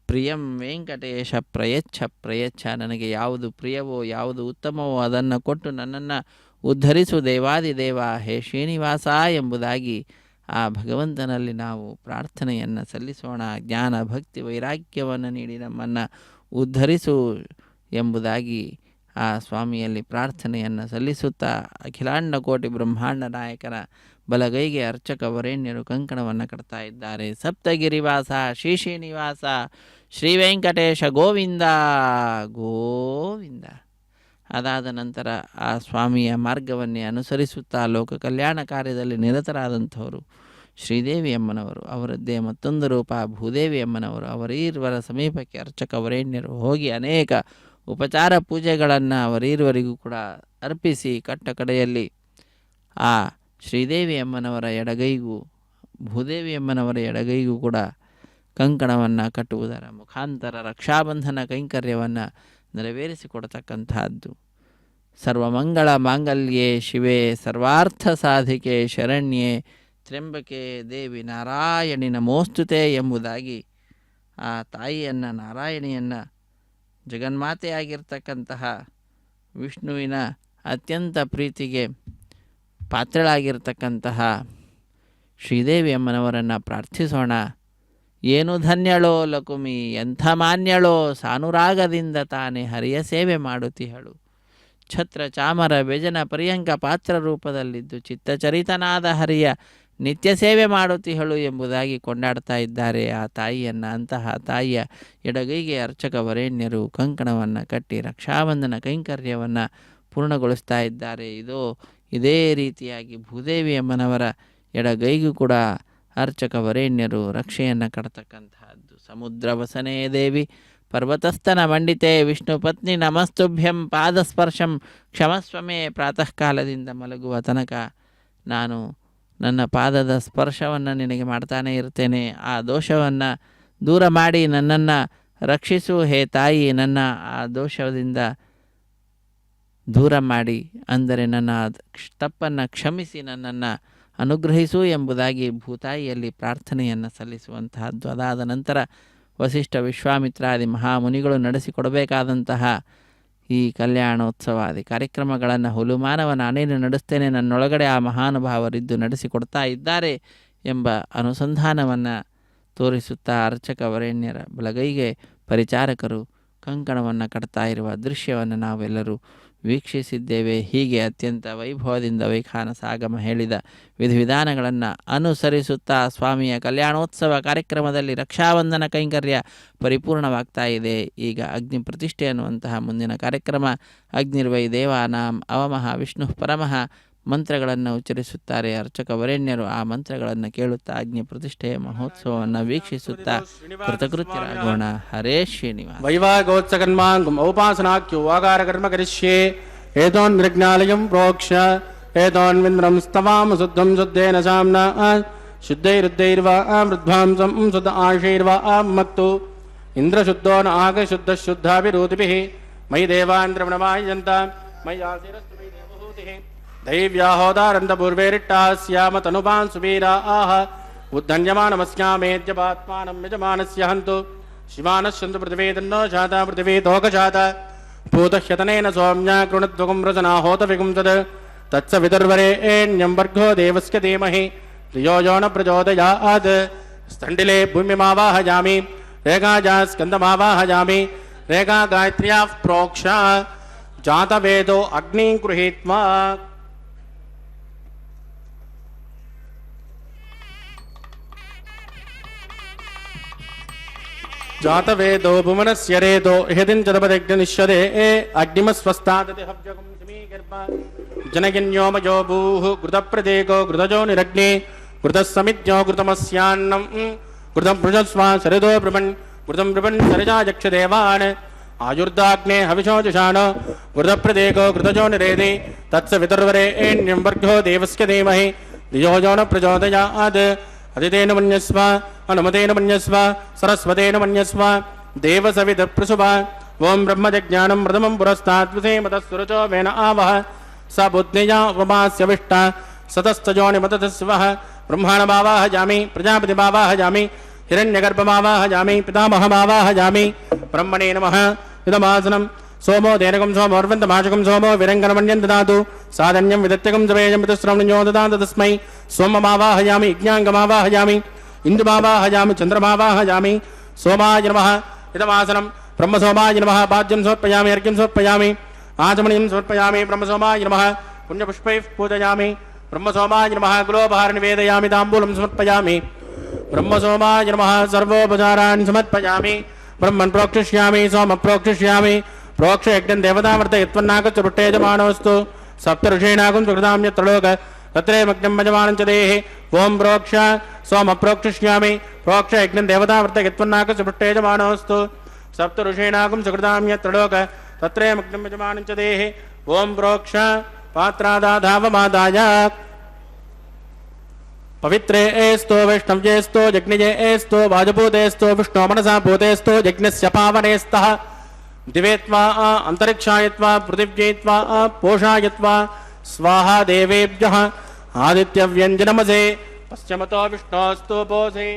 ಪ್ರಿಯಂ ವೆಂಕಟೇಶ ಪ್ರಯಚ್ಛ ಪ್ರಯಚ್ಛ. ನನಗೆ ಯಾವುದು ಪ್ರಿಯವೋ, ಯಾವುದು ಉತ್ತಮವೋ ಅದನ್ನು ಕೊಟ್ಟು ನನ್ನನ್ನು ಉದ್ಧರಿಸು ದೇವಾದಿದೇವ ಹೇ ಶ್ರೀನಿವಾಸ ಎಂಬುದಾಗಿ ಆ ಭಗವಂತನಲ್ಲಿ ನಾವು ಪ್ರಾರ್ಥನೆಯನ್ನು ಸಲ್ಲಿಸೋಣ. ಜ್ಞಾನ ಭಕ್ತಿ ವೈರಾಗ್ಯವನ್ನು ನೀಡಿ ನಮ್ಮನ್ನು ಉದ್ಧರಿಸು ಎಂಬುದಾಗಿ ಆ ಸ್ವಾಮಿಯಲ್ಲಿ ಪ್ರಾರ್ಥನೆಯನ್ನು ಸಲ್ಲಿಸುತ್ತಾ ಅಖಿಲಾಂಡ ಕೋಟಿ ಬ್ರಹ್ಮಾಂಡ ನಾಯಕನ ಬಲಗೈಗೆ ಅರ್ಚಕ ವರೇಣ್ಯರು ಕಂಕಣವನ್ನು ಕಟ್ತಾ ಇದ್ದಾರೆ. ಸಪ್ತಗಿರಿವಾಸ ಶ್ರೀ ಶ್ರೀನಿವಾಸ ಶ್ರೀ ವೆಂಕಟೇಶ ಗೋವಿಂದ ಗೋವಿಂದ. ಅದಾದ ನಂತರ ಆ ಸ್ವಾಮಿಯ ಮಾರ್ಗವನ್ನೇ ಅನುಸರಿಸುತ್ತಾ ಲೋಕ ಕಲ್ಯಾಣ ಕಾರ್ಯದಲ್ಲಿ ನಿರತರಾದಂಥವರು ಶ್ರೀದೇವಿ ಅಮ್ಮನವರು, ಅವರದ್ದೇ ಮತ್ತೊಂದು ರೂಪ ಭೂದೇವಿ ಅಮ್ಮನವರು. ಅವರೀರ್ವರ ಸಮೀಪಕ್ಕೆ ಅರ್ಚಕ ವರೇಣ್ಯರು ಹೋಗಿ ಅನೇಕ ಉಪಚಾರ ಪೂಜೆಗಳನ್ನು ಅವರೀರ್ವರಿಗೂ ಕೂಡ ಅರ್ಪಿಸಿ ಕಟ್ಟ ಕಡೆಯಲ್ಲಿ ಆ ಶ್ರೀದೇವಿ ಅಮ್ಮನವರ ಎಡಗೈಗೂ ಭೂದೇವಿ ಅಮ್ಮನವರ ಎಡಗೈಗೂ ಕೂಡ ಕಂಕಣವನ್ನು ಕಟ್ಟುವುದರ ಮುಖಾಂತರ ರಕ್ಷಾಬಂಧನ ಕೈಂಕರ್ಯವನ್ನು ನೆರವೇರಿಸಿಕೊಡ್ತಕ್ಕಂತಹದ್ದು. ಸರ್ವಮಂಗಳ ಮಾಂಗಲ್ಯೆ ಶಿವೆ ಸರ್ವಾರ್ಥ ಸಾಧಿಕೆ ಶರಣ್ಯೆ ತ್ರ್ಯಂಬಕೆ ದೇವಿ ನಾರಾಯಣಿ ನಮೋಸ್ತುತೆ ಎಂಬುದಾಗಿ ಆ ತಾಯಿಯನ್ನು, ನಾರಾಯಣಿಯನ್ನು, ಜಗನ್ಮಾತೆಯಾಗಿರ್ತಕ್ಕಂತಹ ವಿಷ್ಣುವಿನ ಅತ್ಯಂತ ಪ್ರೀತಿಗೆ ಪಾತ್ರಳಾಗಿರ್ತಕ್ಕಂತಹ ಶ್ರೀದೇವಿ ಅಮ್ಮನವರನ್ನು ಪ್ರಾರ್ಥಿಸೋಣ. ಏನು ಧನ್ಯಳೋ ಲಕುಮಿ, ಎಂಥ ಮಾನ್ಯಳೋ, ಸಾನುರಾಗದಿಂದ ತಾನೇ ಹರಿಯ ಸೇವೆ ಮಾಡುತ್ತಿಹಳು. ಛತ್ರ ಚಾಮರ ವ್ಯಜನ ಪರ್ಯಂಕ ಪಾತ್ರ ರೂಪದಲ್ಲಿದ್ದು ಚಿತ್ತಚರಿತನಾದ ಹರಿಯ ನಿತ್ಯ ಸೇವೆ ಮಾಡುತ್ತಿಹಳು ಎಂಬುದಾಗಿ ಕೊಂಡಾಡ್ತಾ ಇದ್ದಾರೆ ಆ ತಾಯಿಯನ್ನು. ಅಂತಹ ತಾಯಿಯ ಎಡಗೈಗೆ ಅರ್ಚಕ ವರೇಣ್ಯರು ಕಂಕಣವನ್ನು ಕಟ್ಟಿ ರಕ್ಷಾಬಂಧನ ಕೈಂಕರ್ಯವನ್ನು ಪೂರ್ಣಗೊಳಿಸ್ತಾ ಇದ್ದಾರೆ. ಇದೇ ರೀತಿಯಾಗಿ ಭೂದೇವಿ ಅಮ್ಮನವರ ಎಡಗೈಗೂ ಕೂಡ ಅರ್ಚಕ ವರೇಣ್ಯರು ರಕ್ಷೆಯನ್ನು ಕಟ್ತಕ್ಕಂತಹದ್ದು. ಸಮುದ್ರ ವಸನೇ ದೇವಿ ಪರ್ವತಸ್ಥನ ಮಂಡಿತೆ ವಿಷ್ಣು ಪತ್ನಿ ನಮಸ್ತುಭ್ಯಂ ಪಾದಸ್ಪರ್ಶಂ ಕ್ಷಮಸ್ವಮೇ. ಪ್ರಾತಃ ಕಾಲದಿಂದ ಮಲಗುವ ತನಕ ನಾನು ನನ್ನ ಪಾದದ ಸ್ಪರ್ಶವನ್ನು ನಿನಗೆ ಮಾಡ್ತಾನೇ ಇರ್ತೇನೆ. ಆ ದೋಷವನ್ನು ದೂರ ಮಾಡಿ ನನ್ನನ್ನು ರಕ್ಷಿಸು ಹೇ ತಾಯಿ. ನನ್ನ ಆ ದೋಷದಿಂದ ದೂರ ಮಾಡಿ, ಅಂದರೆ ನನ್ನ ತಪ್ಪನ್ನು ಕ್ಷಮಿಸಿ ನನ್ನನ್ನು ಅನುಗ್ರಹಿಸು ಎಂಬುದಾಗಿ ಭೂತಾಯಿಯಲ್ಲಿ ಪ್ರಾರ್ಥನೆಯನ್ನು ಸಲ್ಲಿಸುವಂತಹದ್ದು. ಅದಾದ ನಂತರ ವಸಿಷ್ಠ ವಿಶ್ವಾಮಿತ್ರಾದಿ ಮಹಾಮುನಿಗಳು ನಡೆಸಿಕೊಡಬೇಕಾದಂತಹ ಈ ಕಲ್ಯಾಣೋತ್ಸವಾದಿ ಕಾರ್ಯಕ್ರಮಗಳನ್ನು ಹುಲುಮಾನವ ನಾನೇನು ನಡೆಸ್ತೇನೆ, ನನ್ನೊಳಗಡೆ ಆ ಮಹಾನುಭಾವರಿದ್ದು ನಡೆಸಿಕೊಡ್ತಾ ಇದ್ದಾರೆ ಎಂಬ ಅನುಸಂಧಾನವನ್ನು ತೋರಿಸುತ್ತಾ ಅರ್ಚಕ ವರೇಣ್ಯರ ಬಲಗೈಗೆ ಪರಿಚಾರಕರು ಕಂಕಣವನ್ನು ಕಟ್ತಾ ಇರುವ ದೃಶ್ಯವನ್ನು ನಾವೆಲ್ಲರೂ ವೀಕ್ಷಿಸಿದ್ದೇವೆ. ಹೀಗೆ ಅತ್ಯಂತ ವೈಭವದಿಂದ ವೈಖಾನಸ ಆಗಮ ಹೇಳಿದ ವಿಧಿವಿಧಾನಗಳನ್ನು ಅನುಸರಿಸುತ್ತಾ ಸ್ವಾಮಿಯ ಕಲ್ಯಾಣೋತ್ಸವ ಕಾರ್ಯಕ್ರಮದಲ್ಲಿ ರಕ್ಷಾಬಂಧನ ಕೈಂಕರ್ಯ ಪರಿಪೂರ್ಣವಾಗ್ತಾ ಇದೆ. ಈಗ ಅಗ್ನಿ ಪ್ರತಿಷ್ಠೆ ಅನ್ನುವಂತಹ ಮುಂದಿನ ಕಾರ್ಯಕ್ರಮ. ಅಗ್ನಿರ್ವೈ ದೇವಾನಾಂ ಅವಮಃ ವಿಷ್ಣು ಪರಮಃ ಮಂತ್ರಗಳನ್ನು ಉಚ್ಚರಿಸುತ್ತಾರೆ ಅರ್ಚಕ ವರೇಣ್ಯರು. ಆ ಮಂತ್ರಗಳನ್ನು ಕೇಳುತ್ತಾ ಅಗ್ನಿ ಪ್ರತಿಷ್ಠೆಯ ಮಹೋತ್ಸವವನ್ನು ವೀಕ್ಷಿಸುತ್ತಾ ಕೃತಕೃತ್ಯರಾಗೋಣ. ಹರೇ ಶ್ರೀನಿವಾಸ. ವೈವಾಗೋತ್ಸಕನ್ಮಾಂಗುಂ ಔಪಾಸನಾಕ್ಯೋ ವಾಗಾರ ಕರ್ಮ ಕರಿಷ್ಯೆ ಏತೋನ್ಮೃಜ್ಞಾಲಯಂ ಪ್ರೋಕ್ಷ ಏತೋನ್ವಿಂದ್ರಂ ಸ್ತವಾಮ ಶುದ್ಧಂ ಶುದ್ಧೇನ ಸಾಮ್ನಾ ಶುದ್ಧೈರುದ್ಧೈರ್ವಾ ಮೃದ್ವಾಂಸಂ ಶುದ್ಧ ಆಶೈರ್ವಾ ಮತ್ತು ಇಂದ್ರಶುದ್ಧೋ ನ ಆಗ ಶುದ್ಧ ಶುದ್ಧಾಭಿರೋಧಿಭಿಃ ಮಯಿ ದೇವಾಂದ್ರಮಣಮಾಯಂತ ಮಯಿ ಆಸಿರಸ್ತು ಮಯಿ ದೇವಹೂತಿಃ ದೈವ್ಯಾಹೋದಾರಂತ ಪೂರ್ವೇರಿಟ್ಟಾಸ್ಯಾಮ ತನುಪಾನ್ ಸುವೀರಾ ಆಹ ಉದ್ಧನ್ಯಮಾನಮಸ್ಯಾಮೇದ್ಯಪಾತ್ಮಾನಂ ಯಜಮಾನಸ್ಯ ಹಂತು ಶಿವಾನಶ್ಯಂತು ಪೃಥಿವೇದನ್ನೋ ಜಾತ ಪೃಥಿವೇದೋಕಜಾತ ಭೂತಹ್ಯತನೇನ ಸೌಮ್ಯ ಕೃಣದ್ವಗುಂ ರಚನಾ ಹೋತ ವಿಗುಂಸದ್ ತತ್ಸವಿತುರ್ವರೇಣ್ಯಂ ವರ್ಗೋ ದೇವಸ್ಯ ಧೀಮಹಿ ಧಿಯೋ ಯೋ ನ ಪ್ರಚೋದಯಾತ್. ಸ್ತಂಡಿಲೆ ಭೂಮಿಮಾವಾಹಯಾಮಿ ರೇಖಾಜಾ ಸ್ಕಂದಮಾವಾಹಯಾಮಿ ರೇಖಾ ಗಾಯತ್ರ್ಯಾಃ ಪ್ರೋಕ್ಷ ಜಾತವೇದೋ ಅಗ್ನಿಂ ಗೃಹೀತ್ವಾ. जातवेदो भुवनस्य रेतो यदिञ्चदपदग्निनिश्यदे अग्निमस्वस्तादति हव्यकं समीकर्म जनगिन्योमयो भूः घृतप्रदेको घृतजो निरग्ने घृतः समिज्ञो घृतमस्यान्नं घृतं पृषस्वा सरिदो ब्रह्मन् घृतं ब्रह्मन् सरिजायक्षदेवान् आयुर्दाग्ने हविषो जुषाण घृतप्रदेको घृतजो निरेदे तत्सवितुर्वरेण्यं वर्गो देवस्य धीमहि धियो यो न प्रचोदयात् अदितेन मन्यस्व अनुमतेन मन्यस्व सरस्वतेन मन्यस्व देवसवितप्रसुभ ओं ब्रह्मजज्ञानं प्रथमं पुरस्तात् मतस्सुरचो वेन आवह स बुद्धिया उपमास्यविष्ट सतस्तजोनिमतस्वः ब्रह्माणमावाहयामि प्रजापतिमावाहयामि हिरण्यगर्भमावाहयामि पितामहमावाहयामि ब्रह्मणे नमः इदमासनं सोमो देनकं सोमोर्वन्तमाशकं सोमो विरङ्गनमन्यं ददातु साधन्यं विदत्यकं जवेयं विदुश्रवणयो ददातु तस्मै सोममावाहयामि यज्ञाङ्गमावाहयामि इन्दुमावाहयामि चन्द्रमावाहयामि सोमाय नमः इदमासनं ब्रह्मसोमाय नमः पाद्यं समर्पयामि अर्घ्यं समर्पयामि आचमनीं समर्पयामि ब्रह्मसोमाय नमः पुण्यपुष्पैः पूजयामि ब्रह्मसोमाय नमः कुलोपहार निवेदयामि ताम्बूलं समर्पयामि ब्रह्मसोमाय नमः सर्वोपचारान् समर्पयामि ब्रह्मन् प्रोक्षिष्यामि सोम प्रोक्षिष्यामि प्रोक्ष यज्ञं देवतावर्त यत्वन्नागच्छपुट्टेजमानोऽस्तु सप्त ऋषीणागं सुकृतां यत्र लोक तत्रैवज्ञं यजमानं च देहि ओं प्रोक्ष सोम प्रोक्षिष्यामि प्रोक्ष यज्ञं देवतावर्त यत्वन्नागच्छपुट्टेजमानोऽस्तु सप्त ऋषीणागं सुकृतां यत्र लोक तत्रैवज्ञं यजमानं च देहि ओं प्रोक्ष पात्रादाधावमादाय पवित्रे एस्तो वैष्णव्येस्तो यज्ञये एस्तो वाजभूतेस्तो विष्णो मनसा भूतेस्तो यज्ञस्य पावनेस्तः दिवेत्वा अंतरिक्षायत्वा पृथिव्येत्वा पोषायत्वा स्वाहा देवेभ्यः आदित्यव्यञ्जनमसे पश्चिमतो विष्णोस्तु पोसे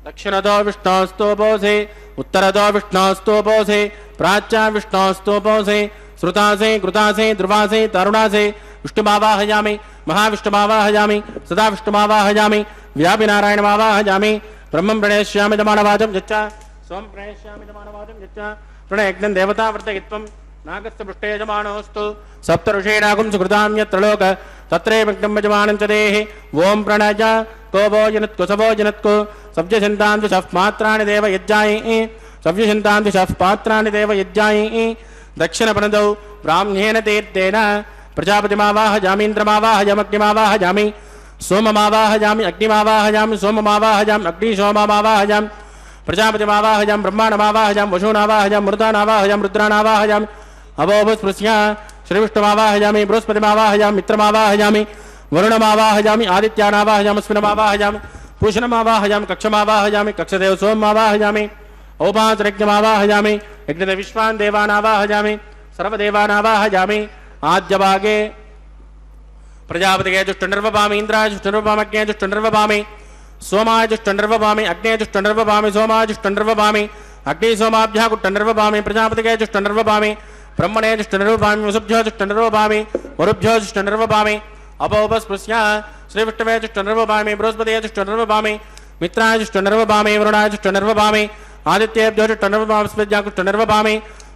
दक्षिणतो विष्णोस्तु पोसे उत्तरतो विष्णोस्तु पोसे प्राच्या विष्णोस्तु पोसे श्रुतासे कृतासे ध्रुवासे तरुणासे विष्णुमावाहयामि महाविष्णुमावाहयामि सदा विष्णुमावाहयामि व्यापिनारायणमावाहयामि ब्रह्मं प्रणेष्यामि दमानवाचं यच्च स्वं प्रणेष्यामि दमानवाचं यच्च प्रणयज्ञं देवतावर्तयित्वं नागस्य पृष्ठे यजमानोऽस्तु सप्त ऋषीणागुं सुकृतां यत्र लोक तत्रैवज्ञं यजमानं च देहि ओं प्रणय को वो जनत्को सवो जनत्को सव्यचिन्तां द्विषः पात्राणि देव यज्ञायै सव्यचिन्तां द्विषः पात्राणि देव यज्ञायै दक्षिणपनदौ ब्राह्म्येन तीर्थेन प्रजापतिमावाहयामि इन्द्रमावाहयामग्निमावाहयामि सोममावाहयामि अग्निमावाहयामि सोममावाहयामि अग्निसोममावाहयामि प्रजापतिमावाहयामि ब्रह्माणमावाहयामि वशूनावाहयामि मृतानावाहयामि रुद्रानावाहयामि अवोभस्पृश्य श्रीविष्णुमावाहयामि बृहस्पतिमावाहयामि मित्रमावाहयामि वरुणमावाहयामि आदित्यानावाहयामि अश्विनमावाहयामि पूषणमावाहयामि कक्षमावाहयामि कक्षदेव सोममावाहयामि औपासरज्ञमावाहयामि यज्ञदेव विश्वान् देवानावाहयामि सर्वदेवानावाहयामि आद्यभागे प्रजापतिगे जुष्टुर्वपामि इन्द्राय जुष्टुर्वपामि अग्ने जुष्टुर्वपामि सोमाय जुष्टुर्वपामि अग्ने जुष्टुर्वपामि सोमाय जुष्टुर्वपामि अग्नि सोमाभ्यः कुष्टुर्वपामि प्रजापतिगे जुष्टुर्वपामि ब्रह्मणे जुष्टुर्वपामि वसुभ्यो जुष्टुर्वपामि वरुभ्यो जुष्टुर्वपामि अपोपस्पृश्य श्रीविष्णवे जुष्टुर्वपामि बृहस्पतिगे जुष्टुर्वपामि मित्राय जुष्टुर्वपामि वरुणाय जुष्टुर्वपामि आदित्येभ्यो जुष्टुर्वपामि स्पृज्या कुष्टुर्वपामि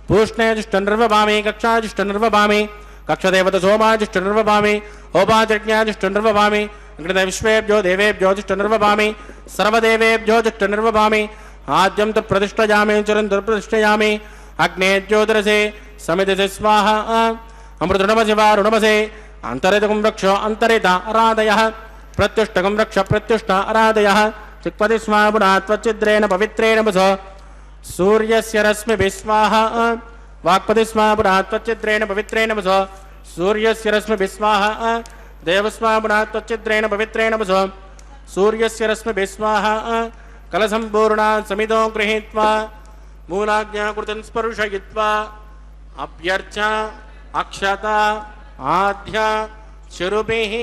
पूष्णे जुष्टुर्वपामि कक्षाय जुष्टुर्वपामि कक्षदेवत सोमाय जुष्टुर्वपामि औपाचज्ञाय जुष्टुर्वपामि विश्वेभ्यो देवेभ्यो जुष्टुर्वपामि सर्वदेवेभ्यो जुष्टुर्वपामि आद्यं तु प्रतिष्ठयामि चिरं प्रतिष्ठयामि अग्ने ज्योतिरसे समितिसे स्वाहा अमृतृणमसि वा ऋणमसे अन्तरितकं रक्ष अन्तरित आराधयः प्रत्युष्टकं रक्ष प्रत्युष्ट आराधयः चिक्पति स्वा पुनः त्वच्चिद्रेण पवित्रेण वस सूर्यस्य रश्मिभिः स्वाहा वाक्पति स्वा पुनः त्वच्चिद्रेण पवित्रेण वस सूर्यस्य रश्मिभिः स्वाहा देवस्वा पुनः त्वच्चिद्रेण पवित्रेण वस सूर्यस्य रश्मिभिः स्वाहा कलसम्पूर्णा समितो गृहीत्वा मूलाज्ञाकृतं स्पर्शयित्वा अभ्यर्च अक्षता आद्य शुरुभिः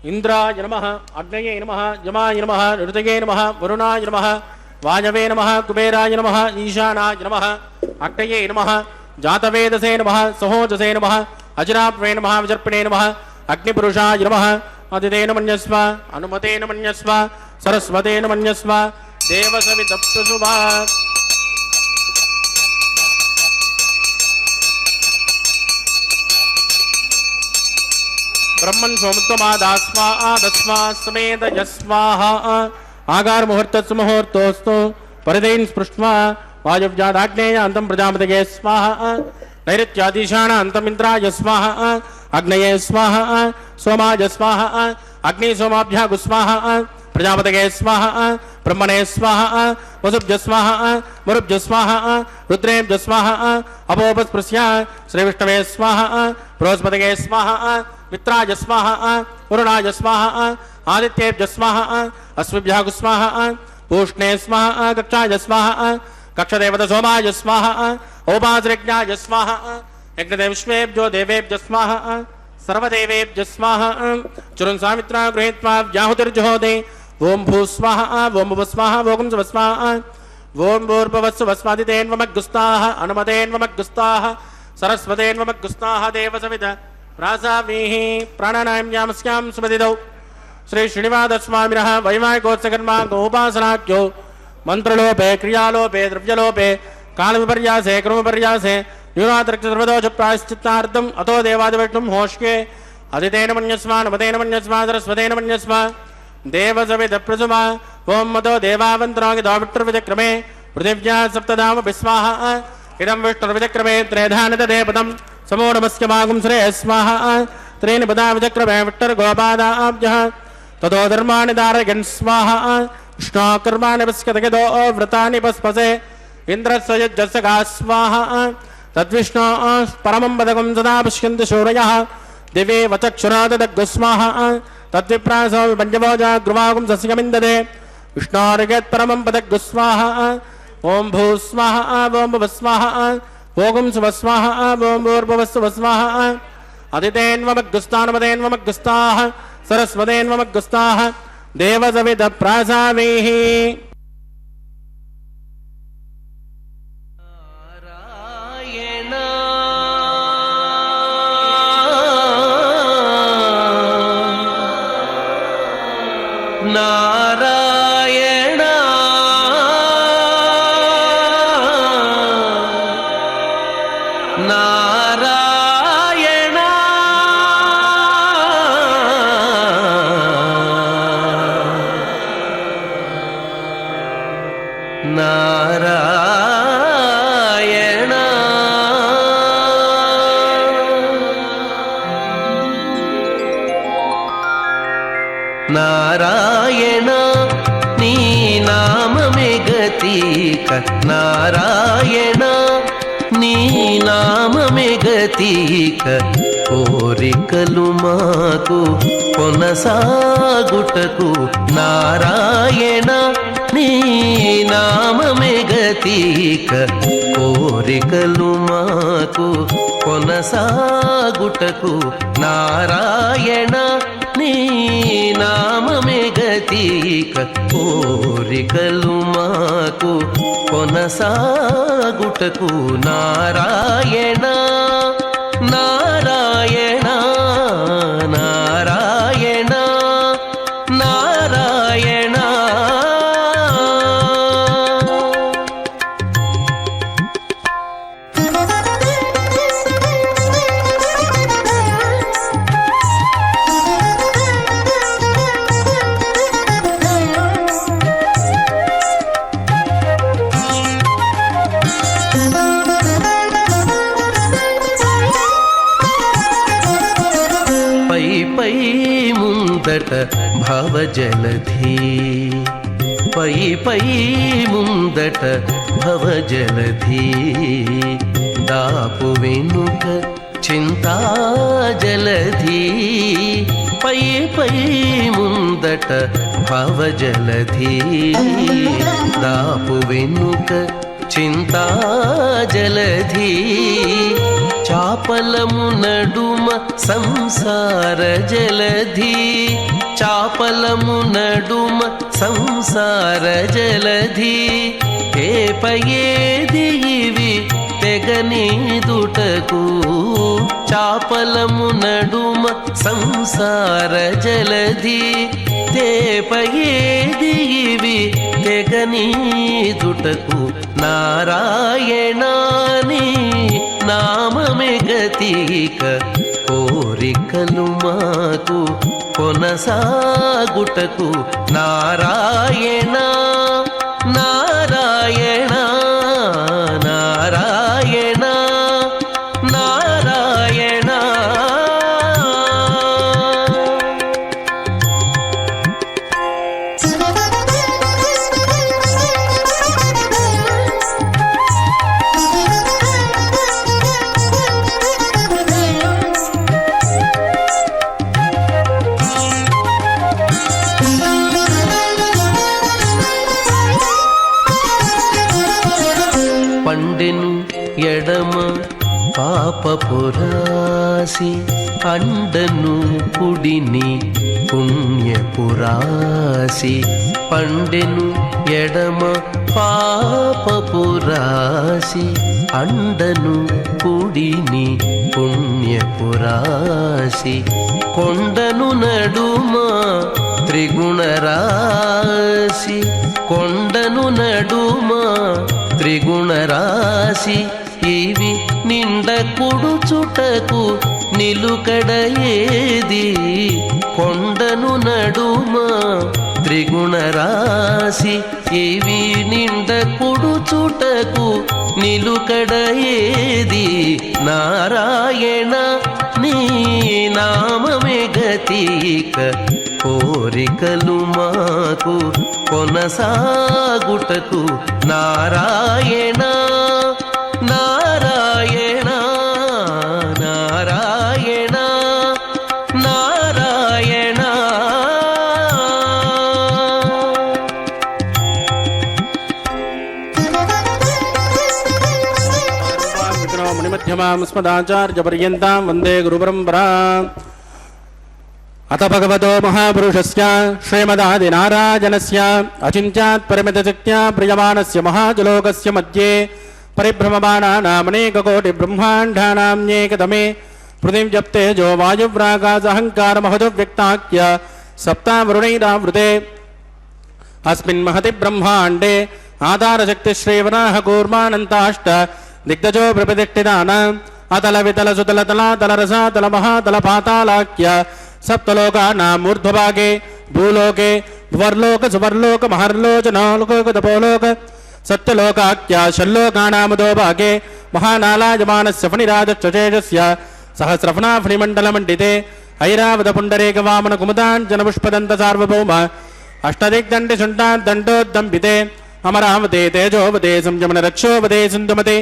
इंद्राय नमः अग्नये नमः यमाय नमः ऋतये नमः वरुणाय नमः वायवे नमः कुबेराय नमः ईशानाय नमः अग्नये नमः जातवेदसे नमः सहोजसे नमः अजराप्वे नमः विजर्पणे नमः अग्निपुरुषाय नमः अदितेन मन्यस्व अनुमतेन मन्यस्व सरस्वतेन मन्यस्व देवसवितप्तुसुभा ब्रह्मन् सोमत्वमादास्मादस्मास्मेद यस्माहा आगार मुहूर्तस्सु मुहूर्तोऽस्तु परिदैन् स्पृष्ट्वा वायुव्यादाग्नेय अन्तं प्रजापतये स्वाहा नैऋत्यादिशान अन्तमिन्द्राय स्वाहा अग्नये स्वाहा सोमाय स्वाहा अग्नि सोमाभ्यां स्वाहा प्रजापतये स्वाहा ब्रह्मणे स्वाहा वसुभ्य स्वाहा मुरुभ्य स्वाहा रुद्रेभ्य स्वाहा अपोपस्पृश्य श्रीविष्णवे स्वाहा बृहस्पतये स्वाहा मित्राय स्वाहा वरुणाय स्वाहा आदित्येभ्य स्वाहा अश्विभ्यः स्वाहा पूष्णे स्वाहा कक्षाय स्वाहा कक्षदेवत सोमाय स्वाहा औपासृज्ञाय स्वाहा यज्ञदेवेभ्यो देवेभ्य स्वाहा सर्वदेवेभ्य स्वाहा चुरन् सामित्रा गृहीत्वा व्याहुतिर्जुहोति ओम भू स्वाहा ओम भुव स्वाहा ओम सुव स्वाहा ओम भूर्भुवस्सुवस्वादितेन्वमग्गुस्ताः अनुमतेन्वमग्गुस्ताः सरस्वतेन्वमग्गुस्ताः देवसविद प्रासामीः प्राणानाम्यामस्यां सुमदिदौ श्री श्रीनिवासस्वामिनः वैवाहिकोत्सकर्मा गोपासनाख्यो मंत्रलोपे क्रियालोपे द्रव्यलोपे कालविपर्यासे क्रमविपर्यासे न्यूनातिरिक्तसर्वदोष प्रायश्चित्तार्थम् अतो देवादिविष्णुं होष्ये अदितेन मन्यस्मा नमतेन मन्यस्मा सरस्वतेन मन्यस्मा देवसविदप्रसुमा ओं मतो देवावन्तरागिदाविट्टर्विचक्रमे पृथिव्या सप्तधाम विस्वाहा इदं विष्णुर्विचक्रमे त्रेधानतदेपदं समो नमस्यमागुं श्रेयः स्वाहा त्रीणि पदा विचक्रमे विट्टर्गोपादाभ्यः ततो धर्माणि धारयन् स्वाहा विष्णोकर्माणि पश्यतगदो व्रतानि पस्पसे इन्द्रस्य यज्ञस्य स्वाहा तद्विष्णो परमं पदकं सदा पश्यन्ति शौर्यः दिवे वचक्षुरा तदग्गुस्वाहा तद्विप्रासो विपञ्चभोजा गृवागुं सस्यमिन्दते विष्णोर्यत् परमं पदग्गुस्वाहा ओं भू स्वाहा ओं भुव स्वाहा ओं सुव स्वाहा ओं भूर्भुवस्सुव स्वाहा अदितेन्वमग्गुस्तानमतेन्वमग्गुस्ताः सरस्वतेन्वमग्गुस्ताः देवसविदप्रासामीः नारायण नारायण नारायण नारायण नी नाममे गतिक नारायण नी नाममे गतिक కోరికలు మాకు కొనసాగుటకు నారాయణ నీ నామమే గతిక కోరికలు మాకు కొనసాగుటకు నారాయణ నీ నామమే గతిక కోరికలు మాకు కొనసాగుటకు నారాయణ నారాయణ నారాయణ నారాయణ భవజలధి పై పై ముందట భవజలధి దాపు వెనుక చింతాజలధి పై పై ముందట భవజలధి దాపు వెనుక చింతాజలధి చాపలము నడుమ సంసార జలధి చాపలము నడుమ సంసార జలధి ఏపయేది ఇవి తెగనీదుటకు చాపలము నడుమ సంసార జలధి తేపయేది ఇవి తెగనీదుటకు నారాయణాని నామమే గతిక కోరికలు మాకు కొనసాగుటకు నారాయణ నారాయణ నారాయణ నారాయణ. పండెను ఎడమ పాపపురాసి అండను కుడిని పుణ్యపురాసి. పండెను ఎడమ పాపపురాసి అండను కుడిని పుణ్యపురాసి. కొండను నడుమ త్రిగుణరాశి కొండను నడుమ త్రిగుణరాశి. ఇవి నిండ కుడుచుటకు నిలుకడ ఏది. కొండను నడుమ త్రిగుణరాశి ఇవి నిండ కుడుచుటకు నిలుకడ ఏది. నారాయణ నీ నామమే గతిక కోరికలు మాకు కొనసాగుటకు నారాయణ నారాయణ నారాయణ నారాయణ. మునిమధ్యమాం స్మదాచార్యపర్యంతాం వందే గురుపరంపరాం. అత భగవతో మహాపురుషస్య శ్రీమదాదినారాయణస్య అచింత్యాత్ పరిమితశక్త్యా ప్రియమాణస్య మహాజలోకస్య మధ్యే పరిభ్రమమాణానామనేకకోటి బ్రహ్మాండానామ్యేకతమే పృథిం జప్తేజో వాయువ్రాకాశహంకారమహజవ్యక్తాఖ్య సప్తావరుణైరావృతే అస్మిన్ మహతి బ్రహ్మాండే ఆధారశక్తిశ్రీవరాహ కూర్మానంతాష్ట దిగ్గజో ప్రతిష్ఠితాన అతల వితల సుతల తలాతల రసాతల మహాతల పాతాళాఖ్య సప్తలోకానాం ఊర్ధ్వభాగే భూలోకే భువర్లోక సువర్లోక మహర్లోచనోలోక తపోలోక సత్యలోకాఖ్య షల్లోకానామదో భాగే మహానాలాయమానస్య ఫణిరాజశ్చేషస్య సహస్రఫణా ఫణిమండలమండితే ఐరావత పుండరేక వామన కుముదాంజన పుష్పదంత సార్వభౌమ అష్టదిగ్దండి శుంఠాదండోద్దంపితే అమరావతే తేజోవతే సంయమన రక్షోవతే సింధుమతే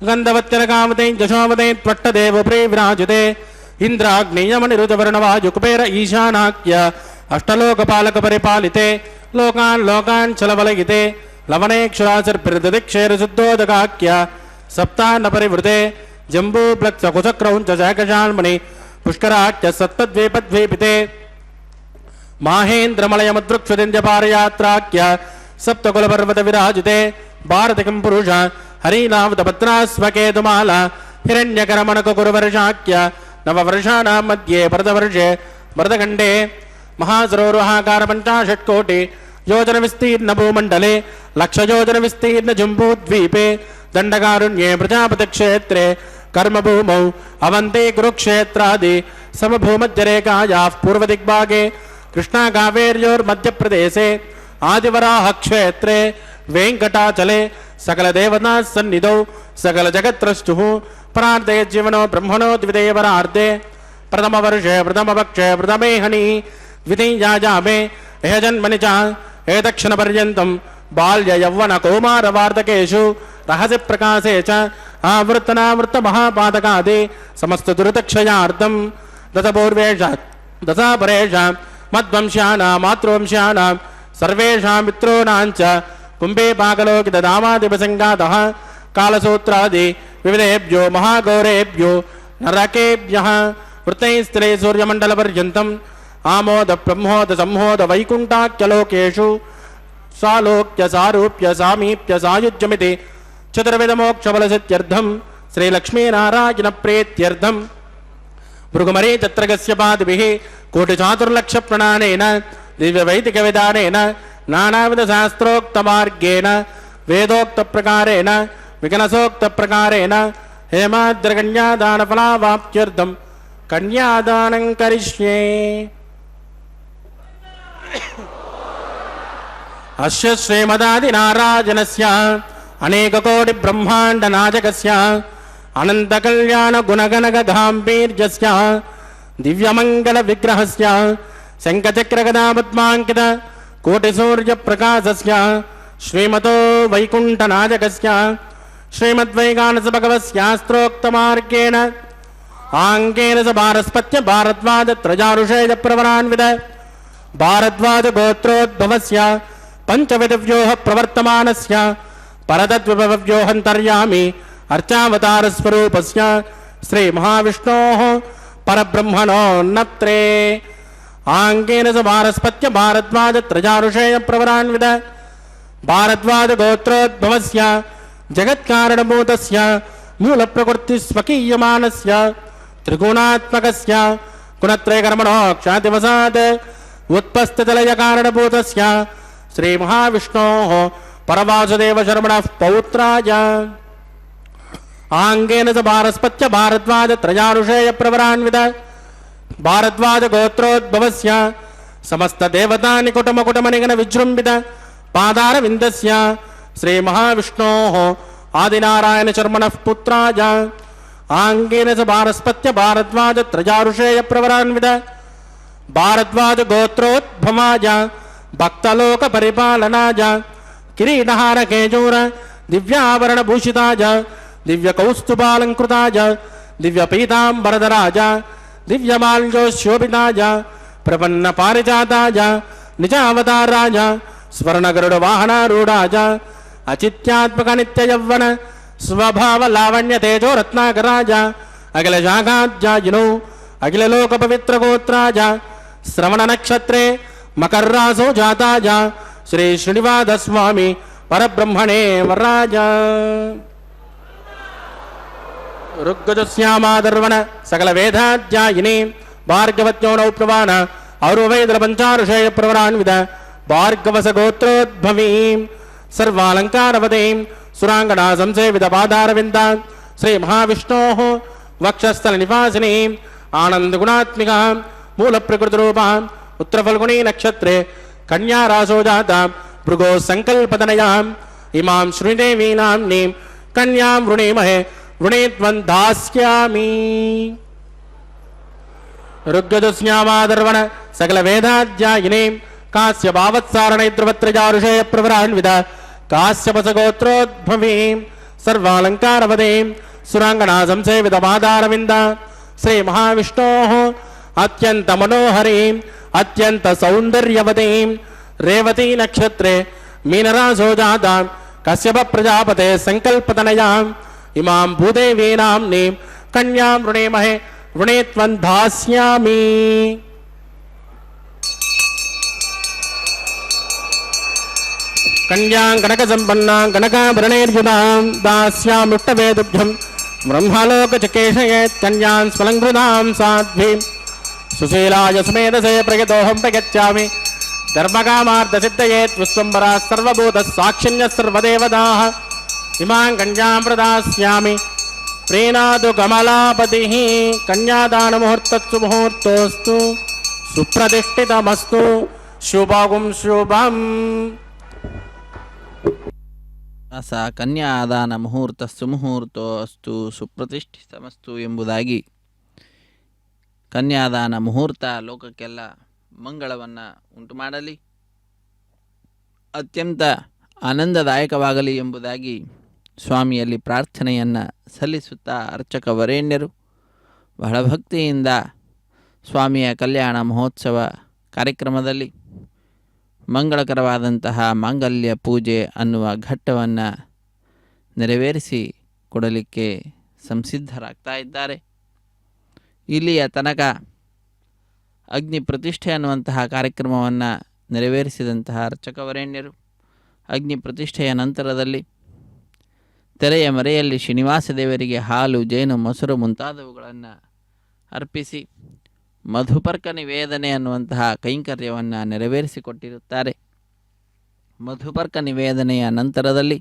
గంధవత్యరకావతే జశోవతే త్వట్టదేవ ప్రే విరాజితే ఇంద్రాగ్నేయమనిరుతవర్ణవాయు కుబేర ఈశానాఖ్య అష్టలోకపాలక పరిపాలితే లోకాన్ లోకాన్ చలవలయితే లవణేక్షురాశర్పిరదిక్షేరశుద్ధోదకాఖ్య సప్తాన్న పరివృతే జంబూప్లక్ష కుచక్రౌంచ శాకశాల్మణి పుష్కరాఖ్య సప్తద్వీపద్వీపితే మాహేంద్రమలయమదృక్షుదింజపారయాత్రాఖ్య సప్తకులపర్వత విరాజితే భారతికం పురుష హరీనావతపత్రాస్వకేతుమాల హిరణ్యకరమణకురువర్షాఖ్య నవవర్షాణాం మధ్యే భరతవర్షే భరతఖండే మహాసరోరుహాకార 50 కోటి యోజన విస్తీర్ణ భూమండలే లక్షయోజన విస్తీర్ణ జంబూద్వీపే దండకారుణ్యే ప్రజాపతి క్షేత్రే కర్మభూమౌ అవంతే కురుక్షేత్రాది సమభూమధ్యరేఖాయాః పూర్వదిగ్భాగే కృష్ణా కావేర్యోర్మధ్యప్రదేశే ఆదివరాహ క్షేత్రే వెంకటాచలే సకల దేవతా సన్నిధౌ సకల జగత్రష్టుః ప్రార్థయ జీవనో బ్రహ్మణో ద్వితీయవరార్ధే ప్రథమవర్షే ప్రథమపక్షే ప్రథమేహని ద్వితీయాయామే యజన్మని చ ఏతక్షణపర్యంతం బాల్య యౌవన కౌమార వార్ధకేషు రహస్య ప్రకాశే చ ఆవృత్తనావృత్త మహాపాతకాది సమస్త దురితక్షయార్థం దశపూర్వేషాత్ దశాపరేషాం మద్వంశ్యానాం మాతృవంశ్యానాం సర్వేషాం మిత్రోణాంచ కుంభే పాకలోకిత దామాదిపసంగాతః కాలసూత్రాది వివిధేభ్యో మహాగౌరేభ్యో నరకేభ్యః వృత్తైస్త్రే సూర్యమండలపర్యంతం ఆమోద బ్రహ్మోద సంహోద వైకుంఠాఖ్యలోకేషు సాలోక్య సారూప్య సామీప్య సాయుజ్యమితి చతుర్విధమోక్షఫలసిద్ధ్యర్థం శ్రీలక్ష్మీనారాయణ ప్రీత్యర్థం భృగుమరీ చత్రగస్య పాదిభిః కోటిచాతుర్లక్ష ప్రణానేన దివ్యవైదిక విధానేన నానావిధ శాస్త్రోక్తమార్గేణ వేదోక్త ప్రకారేణ వికనసోక్త ప్రకారేణ హేమాద్రగణ్యాదానఫలావాప్త్యర్థం ಕನ್ಯಾದಾನಂ ಕರಿಷ್ಯೆ. ಅಸ್ಯ ಶ್ರೀಮದಾದಿನಾರಾಯಣಸ್ಯ ಅನೇಕಕೋಟಿ ಬ್ರಹ್ಮಾಂಡ ನಾಯಕಸ್ಯ ಅನಂತ ಕಲ್ಯಾಣ ಗುಣಗಣಗ ಗಾಂಭೀರ್ಯಸ್ಯ ದಿವ್ಯಮಂಗಲ ವಿಗ್ರಹಸ್ಯ ಶಂಖಚಕ್ರ ಗದಾ ಪದ್ಮಾಂಕಿತ ಕೋಟಿ ಸೂರ್ಯ ಪ್ರಕಾಶಸ್ಯ ಶ್ರೀಮತೋ ವೈಕುಂಠ ನಾಯಕಸ್ಯ ಶ್ರೀಮದ್ವೈಗಾನಸ ಭಗವಸ್ಯಾಸ್ತ್ರೋಕ್ತ ಮಾರ್ಗೇಣ ಆಂಗೇನ ಸ ಭಾರಸ್ಪತ್ಯ ಭಾರದ್ವಾಜ ತ್ರಜಾರುಷೇಯ ಪ್ರವರಾನ್ವಿತ ಭಾರದ್ವಾಜ ಗೋತ್ರೋದ್ಭವಸ್ಯ ಪಂಚವಿಧವ್ಯೋಹ ಪ್ರವರ್ತಮಾನಸ್ಯ ಪರತದ್ವಿಭವ್ಯೋಹಂತರ್ಯಾಮಿ ಅರ್ಚಾವತಾರ ಸ್ವರೂಪಸ್ಯ ಶ್ರೀ ಮಹಾವಿಷ್ಣೋಃ ಪರಬ್ರಹ್ಮಣೋ ನತ್ರೆ ಆಂಗೇನ ಸ ಭಾರಸ್ಪತ್ಯ ಭಾರದ್ವಾಜ ತ್ರಜಾರುಷೇಯ ಪ್ರವರಾನ್ವಿತ ಭಾರದ್ವಾಜ ಗೋತ್ರೋದ್ಭವಸ್ಯ ಜಗತ್ಕಾರಣಭೂತಸ್ಯ ಮೂಲ ಪ್ರಕೃತಿ ಸ್ವಕೀಯಮಾನಸ್ಯ ತ್ರಿಗುಣಾತ್ಮಕಸ್ಯ ಗುಣತ್ರಯಕರ್ಮಣೋ ಕ್ಷಾತಿವಸಾತ್ ಉತ್ಪಸ್ಥಿತಲಯ ಕಾರಣಭೂತಸ್ಯ ಶ್ರೀ ಮಹಾವಿಷ್ಣೋಃ ಪರವಾಸುದೇವ ಶರ್ಮಣಃ ಪೌತ್ರಾಯ ಆಂಗೇನ ಸ ಭಾರಸ್ಪತ್ಯ ಭಾರದ್ವಾಜ ತ್ರಯಾರುಷೇಯ ಪ್ರವರಾನ್ವಿತ ಭಾರದ್ವಾಜ ಗೋತ್ರೋದ್ಭವಸ್ಯ ಸಮಸ್ತ ದೇವತಾ ನಿಕುಟುಂಬ ಕುಟುಂಬನಿಗನ ವಿಜೃಂಭಿತ ಪಾದಾರವಿಂದಸ್ಯ ಶ್ರೀ ಮಹಾವಿಷ್ಣೋಃ ಆದಿನಾರಾಯಣ ಶರ್ಮಣಃ ಪುತ್ರಾಯ ಆಂಗೇನ ಸ ಭಾರಸ್ಪತ್ಯ ಭಾರದ್ವಾಜ ತ್ರಯಾರುಷೇಯ ಪ್ರವರಾನ್ವಿತ ಭಾರದ್ವಾಜ ಗೋತ್ರೋದ್ಭವಾಯ ಭಕ್ತಲೋಕ ಪರಿಪಾಲನಾಯ ಕಿರೀಟಹಾರ ಕೇಜೂರ ದಿವ್ಯಾಭರಣ ಭೂಷಿತಾಯ ದಿವ್ಯ ಕೌಸ್ತುಭಾಲಂಕೃತಾಯ ದಿವ್ಯ ಪೀತಾಂಬರಧರಾಯ ದಿವ್ಯಮಾಲ್ಯೋಶೋಭಿತಾಯ ಪ್ರಪನ್ನ ಪಾರಿಜಾತಾಯ ನಿಜಾವತಾರಾಯ ಸ್ವರ್ಣಗರುಡ ವಾಹನಾರೂಢಾಯ ಅಚಿತ್ಯಾತ್ಮಕ ನಿತ್ಯ ಯೌವನ ಸ್ವಭಾವ ಲಾವಣ್ಯ ತೇಜೋ ರತ್ನಾಕರಾಯ ಅಖಿಲ ಶಾಖಾಧ್ಯಾಯಿನೋ ಅಖಿಲ ಲೋಕ ಪವಿತ್ರ ಗೋತ್ರಾಯ ಶ್ರವಣ ನಕ್ಷತ್ರೇ ಮಕರ್ರಾಸೋ ಜಾತಾಯ ಶ್ರೀ ಶ್ರೀನಿವಾಸ ಸ್ವಾಮಿ ಪರಬ್ರಹ್ಮಣೇ ವರಾಜ ಋಗ್ಗಜಸ್ಯಾಮಾದರ್ವಣ ಸಕಲ ವೇದಾಧ್ಯಾಯಿನಿ ಭಾರ್ಗವತ್ಯೋಣೌ ಪ್ರವಾಣ ಔರ್ವೈದರ ಪಂಚಾರುಷೇಯ ಪ್ರವರಾನ್ವಿತ ಭಾರ್ಗವಸ ಗೋತ್ರೋದ್ಭವೀಂ ಸರ್ವಾಲಂಕಾರವದೀಂ ಸುರಾಂಗಣಾ ಸಂಸೇವಿತ ಪಾದಾರವಿಂದ ಶ್ರೀ ಮಹಾವಿಷ್ಣೋಃ ವಕ್ಷಸ್ಥಲ ನಿವಾಸಿನೀಂ ಆನಂದ ಗುಣಾತ್ಮಿಕ ಮೂಲ ಪ್ರಕೃತಿ ರೂಪ ಉತ್ತರ ಫಲ್ಗುಣಿ ನಕ್ಷತ್ರೇ ಕನ್ಯಾ ರಾಸೋ ಜಾತ ಭೃಗೋ ಸಂಕಲ್ಪತನಯಾಂ ಇಮಾಂ ಶ್ರೀದೇವಿ ನಾಮ್ನೀಂ ಕನ್ಯಾಂ ವೃಣೀಮಹೇ ವೃಣೀತ್ವಂ ದಾಸ್ಯಾಮಿ. ಋಗ್ಯಜಸ್ಯಾಮಾದರ್ವಣ ಸಕಲ ವೇದಾಧ್ಯಾಯಿನಿ ಕಾಶ್ಯ ಭಾವತ್ಸಾರಣೈದ್ರವತ್ರಜಾರುಷೇಯ ಪ್ರವರಾನ್ವಿತ ಕಾಶ್ಯಪಸ ಗೋತ್ರೋದ್ಭವೀಂ ಸರ್ವಾಲಂಕಾರವದೀಂ ಸುರಾಂಗಣಾ ಸಂಸೇವಿತ ಪಾದಾರವಿಂದ ಶ್ರೀ ಮಹಾವಿಷ್ಣೋಃ ಅತ್ಯಂತ ಮನೋಹರೀಂ ಅತ್ಯಂತ ಸೌಂದರ್ಯವತೀಂ ರೇವತಿ ನಕ್ಷತ್ರೇ ಮೀನರಾಸೋ ಜಾತಾಂ ಕಶ್ಯಪ ಪ್ರಜಾಪತೆ ಸಂಕಲ್ಪತನಯಾಂ ಇಮಾಂ ಭೂದೇವಿ ನಾಮ್ನೀಂ ಕನ್ಯಾಂ ವೃಣೀಮಹೇ ವೃಣೀತ್ವಂ ದಾಸ್ಯಾಮಿ. ಕನ್ಯಾಂ ಕನಕ ಸಂಪನ್ನಾಂ ಕನಕಾಭರಣೈರ್ಯುತಾಂ ದಾಸ್ಯಾಮೃಷ್ಟವೇದುಭ್ಯಂ ಬ್ರಹ್ಮಲೋಕ ಚಕೇಶಯೇತ್ ಕನ್ಯಾಂ ಸ್ವಲಂಕೃತಾಂ ಸಾಧ್ವೀಂ ಸುಶೀಲಾಯ ಸುಮೇಧಸೇ ಪ್ರಯತೋಹಂ ಪ್ರಯಚ್ಚಾಮಿ ಧರ್ಮಕಾಮಾರ್ಥಸಿದ್ಧಯೇತ್ ವಿಶ್ವಂಬರಾ ಸರ್ವಭೂತ ಸಾಕ್ಷಿಣ್ಯ ಸರ್ವದೇವತಾಃ ಇಮಾಂ ಕನ್ಯಾಂ ಪ್ರದಾಸ್ಯಾಮಿ. ಪ್ರೀಣಾದು ಕಮಲಾಪತಿಃ ಕನ್ಯಾದಾನ ಮುಹೂರ್ತಸ್ಸು ಮುಹೂರ್ತೋಸ್ತು ಸುಪ್ರತಿಷ್ಠಿತಮಸ್ತು ಶುಭಂ ಶುಭಂ. ಸ ಕನ್ಯಾದಾನ ಮುಹೂರ್ತಸ್ಸು ಮುಹೂರ್ತೋ ಅಸ್ತು ಸುಪ್ರತಿಷ್ಠಿತಮಸ್ತು ಎಂಬುದಾಗಿ ಕನ್ಯಾದಾನ ಮುಹೂರ್ತ ಲೋಕಕ್ಕೆಲ್ಲ ಮಂಗಳವನ್ನು ಉಂಟು ಮಾಡಲಿ, ಅತ್ಯಂತ ಆನಂದದಾಯಕವಾಗಲಿ ಎಂಬುದಾಗಿ ಸ್ವಾಮಿಯಲ್ಲಿ ಪ್ರಾರ್ಥನೆಯನ್ನು ಸಲ್ಲಿಸುತ್ತಾ ಅರ್ಚಕ ವರೇಣ್ಯರು ಬಹಳ ಭಕ್ತಿಯಿಂದ ಸ್ವಾಮಿಯ ಕಲ್ಯಾಣ ಮಹೋತ್ಸವ ಕಾರ್ಯಕ್ರಮದಲ್ಲಿ ಮಂಗಳಕರವಾದಂತಹ ಮಾಂಗಲ್ಯ ಪೂಜೆ ಅನ್ನುವ ಘಟ್ಟವನ್ನು ನೆರವೇರಿಸಿ ಕೊಡಲಿಕ್ಕೆ ಸಂಸಿದ್ಧರಾಗ್ತಾ ಇದ್ದಾರೆ. ಇಲ್ಲಿಯ ತನಕ ಅಗ್ನಿ ಪ್ರತಿಷ್ಠೆ ಅನ್ನುವಂತಹ ಕಾರ್ಯಕ್ರಮವನ್ನು ನೆರವೇರಿಸಿದಂತಹ ಅರ್ಚಕವರೇಣ್ಯರು ಅಗ್ನಿ ಪ್ರತಿಷ್ಠೆಯ ನಂತರದಲ್ಲಿ ತೆರೆಯ ಮರೆಯಲ್ಲಿ ಶ್ರೀನಿವಾಸ ದೇವರಿಗೆ ಹಾಲು, ಜೇನು, ಮೊಸರು ಮುಂತಾದವುಗಳನ್ನು ಅರ್ಪಿಸಿ ಮಧುಪರ್ಕ ನಿವೇದನೆ ಅನ್ನುವಂತಹ ಕೈಂಕರ್ಯವನ್ನು ನೆರವೇರಿಸಿಕೊಟ್ಟಿರುತ್ತಾರೆ. ಮಧುಪರ್ಕ ನಿವೇದನೆಯ ನಂತರದಲ್ಲಿ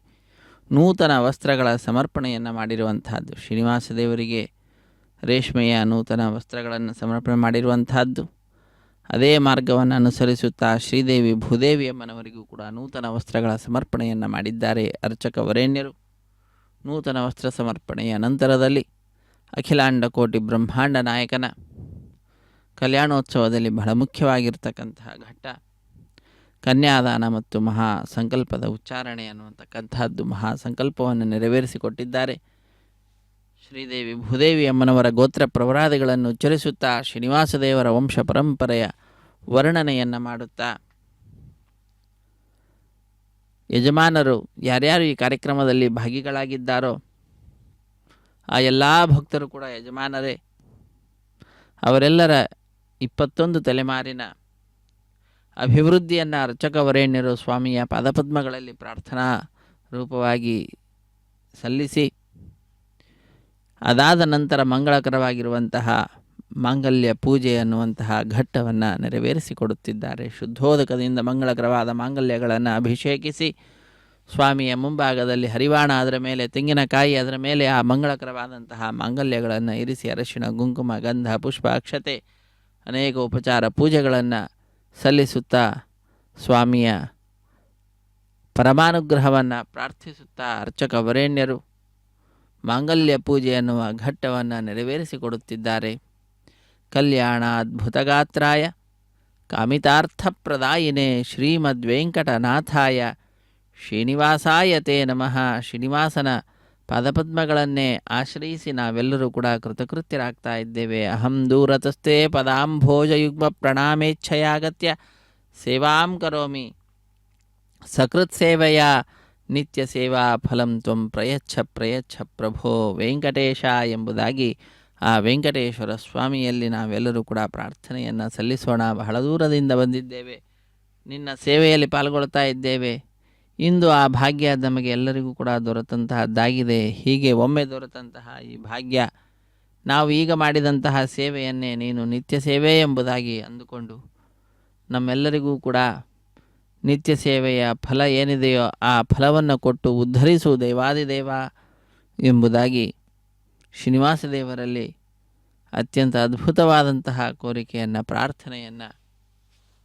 ನೂತನ ವಸ್ತ್ರಗಳ ಸಮರ್ಪಣೆಯನ್ನು ಮಾಡಿರುವಂತಹದ್ದು. ಶ್ರೀನಿವಾಸ ದೇವರಿಗೆ ರೇಷ್ಮೆಯ ನೂತನ ವಸ್ತ್ರಗಳನ್ನು ಸಮರ್ಪಣೆ ಮಾಡಿರುವಂತಹದ್ದು. ಅದೇ ಮಾರ್ಗವನ್ನು ಅನುಸರಿಸುತ್ತಾ ಶ್ರೀದೇವಿ ಭೂದೇವಿ ಅಮ್ಮನವರಿಗೂ ಕೂಡ ನೂತನ ವಸ್ತ್ರಗಳ ಸಮರ್ಪಣೆಯನ್ನು ಮಾಡಿದ್ದಾರೆ ಅರ್ಚಕ ವರೇಣ್ಯರು. ನೂತನ ವಸ್ತ್ರ ಸಮರ್ಪಣೆಯ ನಂತರದಲ್ಲಿ ಅಖಿಲಾಂಡ ಕೋಟಿ ಬ್ರಹ್ಮಾಂಡ ನಾಯಕನ ಕಲ್ಯಾಣೋತ್ಸವದಲ್ಲಿ ಬಹಳ ಮುಖ್ಯವಾಗಿರ್ತಕ್ಕಂತಹ ಘಟ್ಟ ಕನ್ಯಾದಾನ ಮತ್ತು ಮಹಾ ಸಂಕಲ್ಪದ ಉಚ್ಚಾರಣೆ ಅನ್ನುವಂತಕ್ಕಂತಹದ್ದು. ಮಹಾ ಸಂಕಲ್ಪವನ್ನು ನೆರವೇರಿಸಿಕೊಟ್ಟಿದ್ದಾರೆ. ಶ್ರೀದೇವಿ ಭೂದೇವಿ ಅಮ್ಮನವರ ಗೋತ್ರ ಪ್ರವರಾದಿಗಳನ್ನು ಉಚ್ಚರಿಸುತ್ತಾ ಶ್ರೀನಿವಾಸ ದೇವರ ವಂಶ ಪರಂಪರೆಯ ವರ್ಣನೆಯನ್ನು ಮಾಡುತ್ತಾ ಯಜಮಾನರು ಯಾರ್ಯಾರು ಈ ಕಾರ್ಯಕ್ರಮದಲ್ಲಿ ಭಾಗಿಗಳಾಗಿದ್ದಾರೋ ಆ ಎಲ್ಲ ಭಕ್ತರು ಕೂಡ ಯಜಮಾನರೇ. ಅವರೆಲ್ಲರ 21 ತಲೆಮಾರಿನ ಅಭಿವೃದ್ಧಿಯನ್ನು ಅರ್ಚಕ ವರೇಣ್ಯರು ಸ್ವಾಮಿಯ ಪಾದಪದ್ಮಗಳಲ್ಲಿ ಪ್ರಾರ್ಥನಾ ರೂಪವಾಗಿ ಸಲ್ಲಿಸಿ ಅದಾದ ನಂತರ ಮಂಗಳಕರವಾಗಿರುವಂತಹ ಮಾಂಗಲ್ಯ ಪೂಜೆ ಅನ್ನುವಂತಹ ಘಟ್ಟವನ್ನು ನೆರವೇರಿಸಿಕೊಡುತ್ತಿದ್ದಾರೆ. ಶುದ್ಧೋದಕದಿಂದ ಮಂಗಳಕರವಾದ ಮಾಂಗಲ್ಯಗಳನ್ನು ಅಭಿಷೇಕಿಸಿ ಸ್ವಾಮಿಯ ಮುಂಭಾಗದಲ್ಲಿ ಹರಿವಾಣ, ಅದರ ಮೇಲೆ ತೆಂಗಿನಕಾಯಿ, ಅದರ ಮೇಲೆ ಆ ಮಂಗಳಕರವಾದಂತಹ ಮಾಂಗಲ್ಯಗಳನ್ನು ಇರಿಸಿ ಅರಶಿಣ, ಕುಂಕುಮ, ಗಂಧ, ಪುಷ್ಪ, ಅಕ್ಷತೆ ಅನೇಕ ಉಪಚಾರ ಪೂಜೆಗಳನ್ನು ಸಲ್ಲಿಸುತ್ತಾ ಸ್ವಾಮಿಯ ಪರಮಾನುಗ್ರಹವನ್ನು ಪ್ರಾರ್ಥಿಸುತ್ತಾ ಅರ್ಚಕ ವರೇಣ್ಯರು ಮಾಂಗಲ್ಯ ಪೂಜೆ ಎನ್ನುವ ಘಟ್ಟವನ್ನು ನೆರವೇರಿಸಿಕೊಡುತ್ತಿದ್ದಾರೆ. ಕಲ್ಯಾಣ ಅದ್ಭುತಗಾತ್ರಾಯ ಕಾಮಿತಾರ್ಥಪ್ರದಾಯಿನೇ ಶ್ರೀಮದ್ವೆಂಕಟನಾಥಾಯ ಶ್ರೀನಿವಾಸಾಯ ತೇ ನಮಃ. ಶ್ರೀನಿವಾಸನ ಪಾದಪದ್ಮಗಳನ್ನೇ ಆಶ್ರಯಿಸಿ ನಾವೆಲ್ಲರೂ ಕೂಡ ಕೃತಕೃತ್ಯರಾಗ್ತಾ ಇದ್ದೇವೆ. ಅಹಂ ದೂರತಸ್ಥೆ ಪದಾಂಭೋಜಯುಗ್ಮ ಪ್ರಣಾಮೇಚ್ಛಯಾಗತ್ಯ ಸೇವಾಂ ಕರೋಮಿ ಸಕೃತ್ ಸೇವೆಯ ನಿತ್ಯ ಸೇವಾ ಫಲಂ ತ್ವಂ ಪ್ರಯಚ್ಛ ಪ್ರಯಚ್ಛ ಪ್ರಭೋ ವೆಂಕಟೇಶ ಎಂಬುದಾಗಿ ಆ ವೆಂಕಟೇಶ್ವರ ಸ್ವಾಮಿಯಲ್ಲಿ ನಾವೆಲ್ಲರೂ ಕೂಡ ಪ್ರಾರ್ಥನೆಯನ್ನು ಸಲ್ಲಿಸೋಣ. ಬಹಳ ದೂರದಿಂದ ಬಂದಿದ್ದೇವೆ, ನಿನ್ನ ಸೇವೆಯಲ್ಲಿ ಪಾಲ್ಗೊಳ್ತಾ ಇದ್ದೇವೆ. ಇಂದು ಆ ಭಾಗ್ಯ ನಮಗೆ ಎಲ್ಲರಿಗೂ ಕೂಡ ದೊರೆತಂತಹದ್ದಾಗಿದೆ. ಹೀಗೆ ಒಮ್ಮೆ ದೊರೆತಂತಹ ಈ ಭಾಗ್ಯ ನಾವು ಈಗ ಮಾಡಿದಂತಹ ಸೇವೆಯನ್ನೇ ನೀನು ನಿತ್ಯ ಸೇವೆ ಎಂಬುದಾಗಿ ಅಂದುಕೊಂಡು ನಮ್ಮೆಲ್ಲರಿಗೂ ಕೂಡ ನಿತ್ಯ ಸೇವೆಯ ಫಲ ಏನಿದೆಯೋ ಆ ಫಲವನ್ನು ಕೊಟ್ಟು ಉದ್ಧರಿಸು ದೇವಾದಿದೇವ ಎಂಬುದಾಗಿ ಶ್ರೀನಿವಾಸ ದೇವರಲ್ಲಿ ಅತ್ಯಂತ ಅದ್ಭುತವಾದಂತಹ ಕೋರಿಕೆಯನ್ನು, ಪ್ರಾರ್ಥನೆಯನ್ನು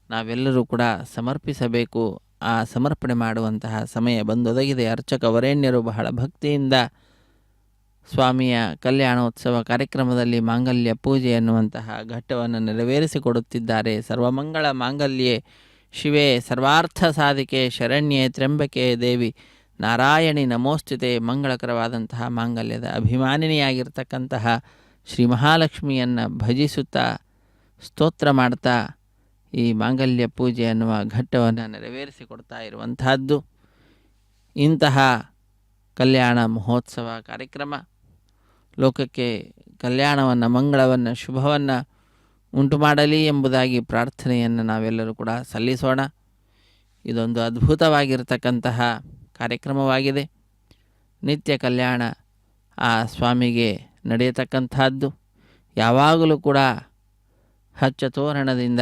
ನಾವೆಲ್ಲರೂ ಕೂಡ ಸಮರ್ಪಿಸಬೇಕು. ಆ ಸಮರ್ಪಣೆ ಮಾಡುವಂತಹ ಸಮಯ ಬಂದೊದಗಿದೆ. ಅರ್ಚಕ ವರೇಣ್ಯರು ಬಹಳ ಭಕ್ತಿಯಿಂದ ಸ್ವಾಮಿಯ ಕಲ್ಯಾಣೋತ್ಸವ ಕಾರ್ಯಕ್ರಮದಲ್ಲಿ ಮಾಂಗಲ್ಯ ಪೂಜೆ ಎನ್ನುವಂತಹ ಘಟ್ಟವನ್ನು ನೆರವೇರಿಸಿಕೊಡುತ್ತಿದ್ದಾರೆ. ಸರ್ವಮಂಗಳ ಮಾಂಗಲ್ಯೆ ಶಿವೆ ಸರ್ವಾರ್ಥ ಸಾಧಿಕೆ ಶರಣ್ಯೆ ತ್ರ್ಯಂಬಕೆ ದೇವಿ ನಾರಾಯಣಿ ನಮೋಸ್ತುತೆ. ಮಂಗಳಕರವಾದಂತಹ ಮಾಂಗಲ್ಯದ ಅಭಿಮಾನಿನಿಯಾಗಿರ್ತಕ್ಕಂತಹ ಶ್ರೀ ಮಹಾಲಕ್ಷ್ಮಿಯನ್ನು ಭಜಿಸುತ್ತಾ ಸ್ತೋತ್ರ ಮಾಡ್ತಾ ಈ ಮಾಂಗಲ್ಯ ಪೂಜೆ ಅನ್ನುವ ಘಟ್ಟವನ್ನು ನೆರವೇರಿಸಿಕೊಡ್ತಾ ಇರುವಂತಹದ್ದು. ಇಂತಹ ಕಲ್ಯಾಣ ಮಹೋತ್ಸವ ಕಾರ್ಯಕ್ರಮ ಲೋಕಕ್ಕೆ ಕಲ್ಯಾಣವನ್ನು, ಮಂಗಳವನ್ನು, ಶುಭವನ್ನು ಉಂಟು ಮಾಡಲಿ ಎಂಬುದಾಗಿ ಪ್ರಾರ್ಥನೆಯನ್ನು ನಾವೆಲ್ಲರೂ ಕೂಡ ಸಲ್ಲಿಸೋಣ. ಇದೊಂದು ಅದ್ಭುತವಾಗಿರ್ತಕ್ಕಂತಹ ಕಾರ್ಯಕ್ರಮವಾಗಿದೆ. ನಿತ್ಯ ಕಲ್ಯಾಣ ಆ ಸ್ವಾಮಿಗೆ ನಡೆಯತಕ್ಕಂಥದ್ದು. ಯಾವಾಗಲೂ ಕೂಡ ಹಚ್ಚ ತೋರಣದಿಂದ,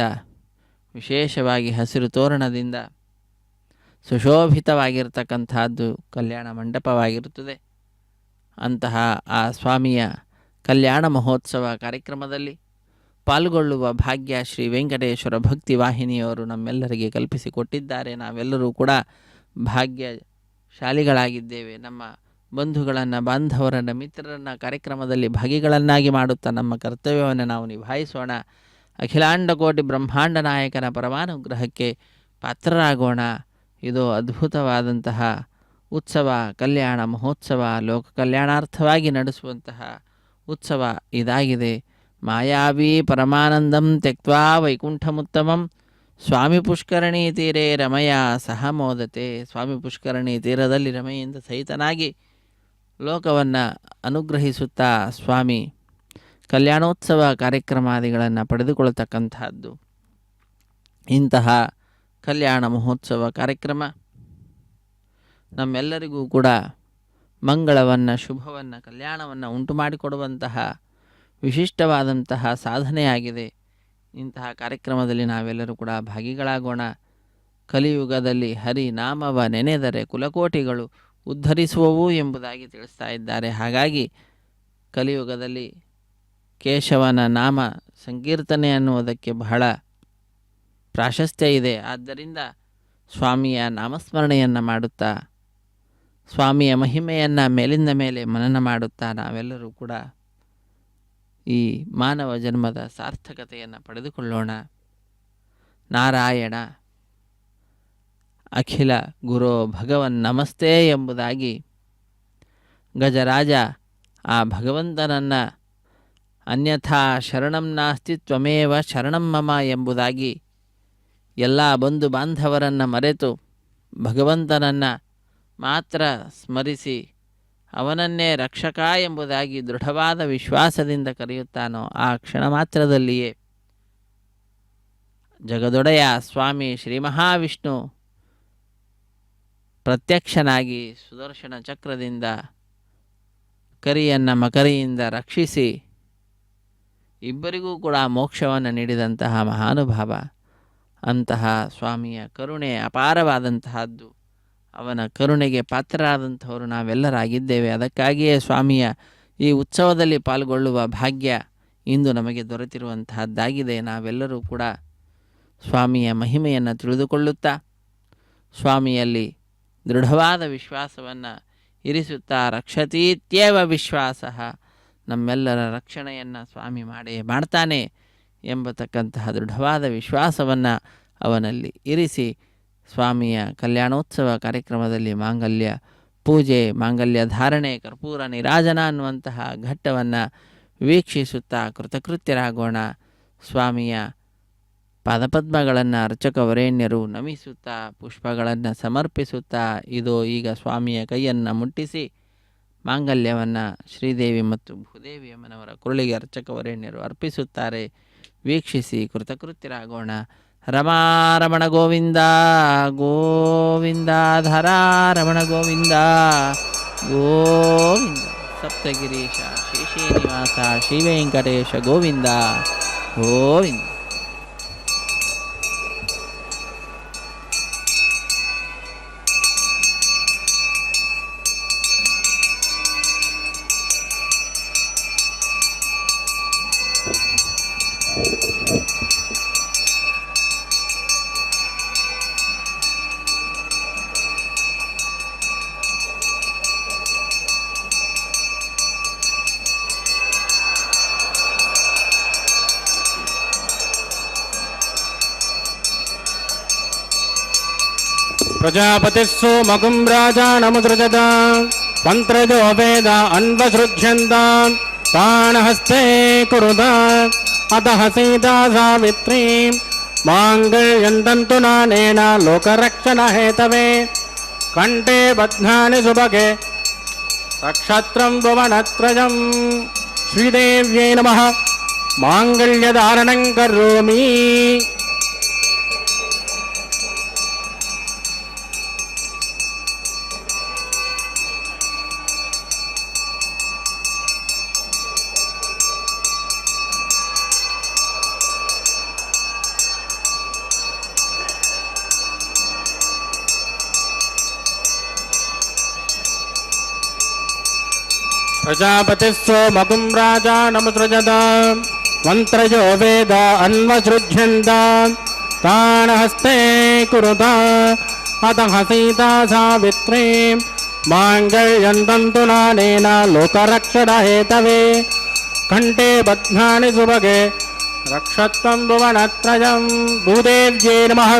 ವಿಶೇಷವಾಗಿ ಹಸಿರು ತೋರಣದಿಂದ ಸುಶೋಭಿತವಾಗಿರ್ತಕ್ಕಂಥದ್ದು ಕಲ್ಯಾಣ ಮಂಟಪವಾಗಿರುತ್ತದೆ. ಅಂತಹ ಆ ಸ್ವಾಮಿಯ ಕಲ್ಯಾಣ ಮಹೋತ್ಸವ ಕಾರ್ಯಕ್ರಮದಲ್ಲಿ ಪಾಲ್ಗೊಳ್ಳುವ ಭಾಗ್ಯ ಶ್ರೀ ವೆಂಕಟೇಶ್ವರ ಭಕ್ತಿ ವಾಹಿನಿಯವರು ನಮ್ಮೆಲ್ಲರಿಗೆ ಕಲ್ಪಿಸಿಕೊಟ್ಟಿದ್ದಾರೆ. ನಾವೆಲ್ಲರೂ ಕೂಡ ಭಾಗ್ಯಶಾಲಿಗಳಾಗಿದ್ದೇವೆ. ನಮ್ಮ ಬಂಧುಗಳನ್ನು, ಬಾಂಧವರನ್ನು, ಮಿತ್ರರನ್ನು ಕಾರ್ಯಕ್ರಮದಲ್ಲಿ ಭಾಗಿಗಳನ್ನಾಗಿ ಮಾಡುತ್ತಾ ನಮ್ಮ ಕರ್ತವ್ಯವನ್ನು ನಾವು ನಿಭಾಯಿಸೋಣ. ಅಖಿಲಾಂಡ ಕೋಟಿ ಬ್ರಹ್ಮಾಂಡ ನಾಯಕನ ಪರಮಾನುಗ್ರಹಕ್ಕೆ ಪಾತ್ರರಾಗೋಣ. ಇದು ಅದ್ಭುತವಾದಂತಹ ಉತ್ಸವ, ಕಲ್ಯಾಣ ಮಹೋತ್ಸವ, ಲೋಕ ಕಲ್ಯಾಣಾರ್ಥವಾಗಿ ನಡೆಸುವಂತಹ ಉತ್ಸವ ಇದಾಗಿದೆ. ಮಾಯಾವಿ ಪರಮಾನಂದಂ ತ್ಯಕ್ವಾ ವೈಕುಂಠಮುತ್ತಮಂ ಸ್ವಾಮಿ ಪುಷ್ಕರಣಿ ತೀರೆ ರಮಯ ಸಹ ಮೋದತೆ. ಸ್ವಾಮಿ ಪುಷ್ಕರಣಿ ತೀರದಲ್ಲಿ ರಮೆಯಿಂದ ಸಹಿತನಾಗಿ ಲೋಕವನ್ನು ಅನುಗ್ರಹಿಸುತ್ತಾ ಸ್ವಾಮಿ ಕಲ್ಯಾಣೋತ್ಸವ ಕಾರ್ಯಕ್ರಮಾದಿಗಳನ್ನು ಪಡೆದುಕೊಳ್ಳತಕ್ಕಂತಹದ್ದು. ಇಂತಹ ಕಲ್ಯಾಣ ಮಹೋತ್ಸವ ಕಾರ್ಯಕ್ರಮ ನಮ್ಮೆಲ್ಲರಿಗೂ ಕೂಡ ಮಂಗಳವನ್ನು, ಶುಭವನ್ನು, ಕಲ್ಯಾಣವನ್ನು ಉಂಟು ಮಾಡಿಕೊಡುವಂತಹ ವಿಶಿಷ್ಟವಾದಂತಹ ಸಾಧನೆಯಾಗಿದೆ. ಇಂತಹ ಕಾರ್ಯಕ್ರಮದಲ್ಲಿ ನಾವೆಲ್ಲರೂ ಕೂಡ ಭಾಗಿಗಳಾಗೋಣ. ಕಲಿಯುಗದಲ್ಲಿ ಹರಿನಾಮವ ನೆನೆದರೆ ಕುಲಕೋಟಿಗಳು ಉದ್ಧರಿಸುವವು ಎಂಬುದಾಗಿ ತಿಳಿಸ್ತಾ ಇದ್ದಾರೆ. ಹಾಗಾಗಿ ಕಲಿಯುಗದಲ್ಲಿ ಕೇಶವನ ನಾಮ ಸಂಕೀರ್ತನೆ ಅನ್ನುವುದಕ್ಕೆ ಬಹಳ ಪ್ರಾಶಸ್ತ್ಯ ಇದೆ. ಆದ್ದರಿಂದ ಸ್ವಾಮಿಯ ನಾಮಸ್ಮರಣೆಯನ್ನು ಮಾಡುತ್ತಾ ಸ್ವಾಮಿಯ ಮಹಿಮೆಯನ್ನು ಮೇಲಿಂದ ಮೇಲೆ ಮನನ ಮಾಡುತ್ತಾ ನಾವೆಲ್ಲರೂ ಕೂಡ ಈ ಮಾನವ ಜನ್ಮದ ಸಾರ್ಥಕತೆಯನ್ನು ಪಡೆದುಕೊಳ್ಳೋಣ. ನಾರಾಯಣ ಅಖಿಲ ಗುರೋ ಭಗವನ್ ನಮಸ್ತೆ ಎಂಬುದಾಗಿ ಗಜರಾಜ ಆ ಭಗವಂತನನ್ನು ಅನ್ಯಥಾ ಶರಣಂ ನಾಸ್ತಿ ತ್ವಮೇವ ಶರಣಂ ಮಮ ಎಂಬುದಾಗಿ ಎಲ್ಲ ಬಂಧು ಬಾಂಧವರನ್ನು ಮರೆತು ಭಗವಂತನನ್ನು ಮಾತ್ರ ಸ್ಮರಿಸಿ ಅವನನ್ನೇ ರಕ್ಷಕ ಎಂಬುದಾಗಿ ದೃಢವಾದ ವಿಶ್ವಾಸದಿಂದ ಕರೆಯುತ್ತಾನೋ ಆ ಕ್ಷಣ ಮಾತ್ರದಲ್ಲಿಯೇ ಜಗದೊಡೆಯ ಸ್ವಾಮಿ ಶ್ರೀ ಮಹಾವಿಷ್ಣು ಪ್ರತ್ಯಕ್ಷನಾಗಿ ಸುದರ್ಶನ ಚಕ್ರದಿಂದ ಕರಿಯನ್ನು ಮಕರಿಯಿಂದ ರಕ್ಷಿಸಿ ಇಬ್ಬರಿಗೂ ಕೂಡ ಮೋಕ್ಷವನ್ನು ನೀಡಿದಂತಹ ಮಹಾನುಭಾವ. ಅಂತಹ ಸ್ವಾಮಿಯ ಕರುಣೆ ಅಪಾರವಾದಂತಹದ್ದು. ಅವನ ಕರುಣೆಗೆ ಪಾತ್ರರಾದಂಥವರು ನಾವೆಲ್ಲರಾಗಿದ್ದೇವೆ. ಅದಕ್ಕಾಗಿಯೇ ಸ್ವಾಮಿಯ ಈ ಉತ್ಸವದಲ್ಲಿ ಪಾಲ್ಗೊಳ್ಳುವ ಭಾಗ್ಯ ಇಂದು ನಮಗೆ ದೊರೆತಿರುವಂತಹದ್ದಾಗಿದೆ. ನಾವೆಲ್ಲರೂ ಕೂಡ ಸ್ವಾಮಿಯ ಮಹಿಮೆಯನ್ನು ತಿಳಿದುಕೊಳ್ಳುತ್ತಾ ಸ್ವಾಮಿಯಲ್ಲಿ ದೃಢವಾದ ವಿಶ್ವಾಸವನ್ನು ಇರಿಸುತ್ತಾ ರಕ್ಷತೀತ್ಯೇವ ವಿಶ್ವಾಸ, ನಮ್ಮೆಲ್ಲರ ರಕ್ಷಣೆಯನ್ನು ಸ್ವಾಮಿ ಮಾಡ್ತಾನೆ ಎಂಬತಕ್ಕಂತಹ ದೃಢವಾದ ವಿಶ್ವಾಸವನ್ನು ಅವನಲ್ಲಿ ಇರಿಸಿ ಸ್ವಾಮಿಯ ಕಲ್ಯಾಣೋತ್ಸವ ಕಾರ್ಯಕ್ರಮದಲ್ಲಿ ಮಾಂಗಲ್ಯ ಪೂಜೆ, ಮಾಂಗಲ್ಯ ಧಾರಣೆ, ಕರ್ಪೂರ ನೀರಾಜನ ಅನ್ನುವಂತಹ ಘಟ್ಟವನ್ನು ವೀಕ್ಷಿಸುತ್ತಾ ಕೃತಕೃತ್ಯರಾಗೋಣ. ಸ್ವಾಮಿಯ ಪಾದಪದ್ಮಗಳನ್ನು ಅರ್ಚಕ ವರೇಣ್ಯರು ನಮಿಸುತ್ತಾ ಪುಷ್ಪಗಳನ್ನು ಸಮರ್ಪಿಸುತ್ತಾ ಇದೋ ಈಗ ಸ್ವಾಮಿಯ ಕೈಯನ್ನು ಮುಟ್ಟಿಸಿ ಮಾಂಗಲ್ಯವನ್ನು ಶ್ರೀದೇವಿ ಮತ್ತು ಭೂದೇವಿ ಅಮ್ಮನವರ ಕುರುಳಿಗೆ ಅರ್ಚಕ ವರೇಣ್ಯರು ಅರ್ಪಿಸುತ್ತಾರೆ. ವೀಕ್ಷಿಸಿ ಕೃತಕೃತ್ಯರಾಗೋಣ. ರಮಾರಮಣ ಗೋವಿಂದ ಗೋವಿಂದ, ಧರಾರಮಣ ಗೋವಿಂದ ಗೋವಿಂದ, ಸಪ್ತಗಿರೀಶ ಶೇಷೇ ನಿವಾಸ ಶ್ರೀ ವೆಂಕಟೇಶ ಗೋವಿಂದ ಗೋವಿಂದ. ಪ್ರಜಾಪತಿ ಸೋಮಗುಂ ರಾಜಾನಮುಸೃಜತ ಮಂತ್ರಜೋ ವೇದ ಅನ್ವಸೃಜ್ಯಂತ ಪ್ರಾಣಹಸ್ತೆ ಕುರುದ ಅತಃ ಸೀತಾ ಸಾವಿತ್ರೀ ಮಾಂಗಲ್ಯಂತಂತು ನಾನೇನ ಲೋಕರಕ್ಷಣ ಹೇತವೇ ಕಂಠೆ ಬಧ್ನಾನಿ ಸುಭಗೆ ನಕ್ಷತ್ರಂ ಭುವನತ್ರಯಂ. ಶ್ರೀದೇವ್ಯೈ ನಮಃ. ಮಾಂಗಲ್ಯಧಾರಣಂ ಕರೋಮಿ. ಪ್ರಜಾಪತಿ ಸೋಮಗುಂ ರಾಜಾನಮುಸೃಜತ ಮಂತ್ರಜೋ ವೇದ ಅನ್ವಸೃಜ್ಯಂತ ಪ್ರಾಣಹಸ್ತೆ ಕುರುತ ಅತಃ ಸೀತಾ ಸಾವಿತ್ರೀ ಮಾಂಗಲ್ಯಂತಂತು ನಾನೇನ ಲೋಕರಕ್ಷಣ ಹೇತವೇ ಕಂಠೆ ಬಧ್ನಾನಿ ಸುಭಗೆ ರಕ್ಷತ್ವಂ ಭುವನತ್ರಯಂ. ಭೂದೇವ್ಯೈ ನಮಃ.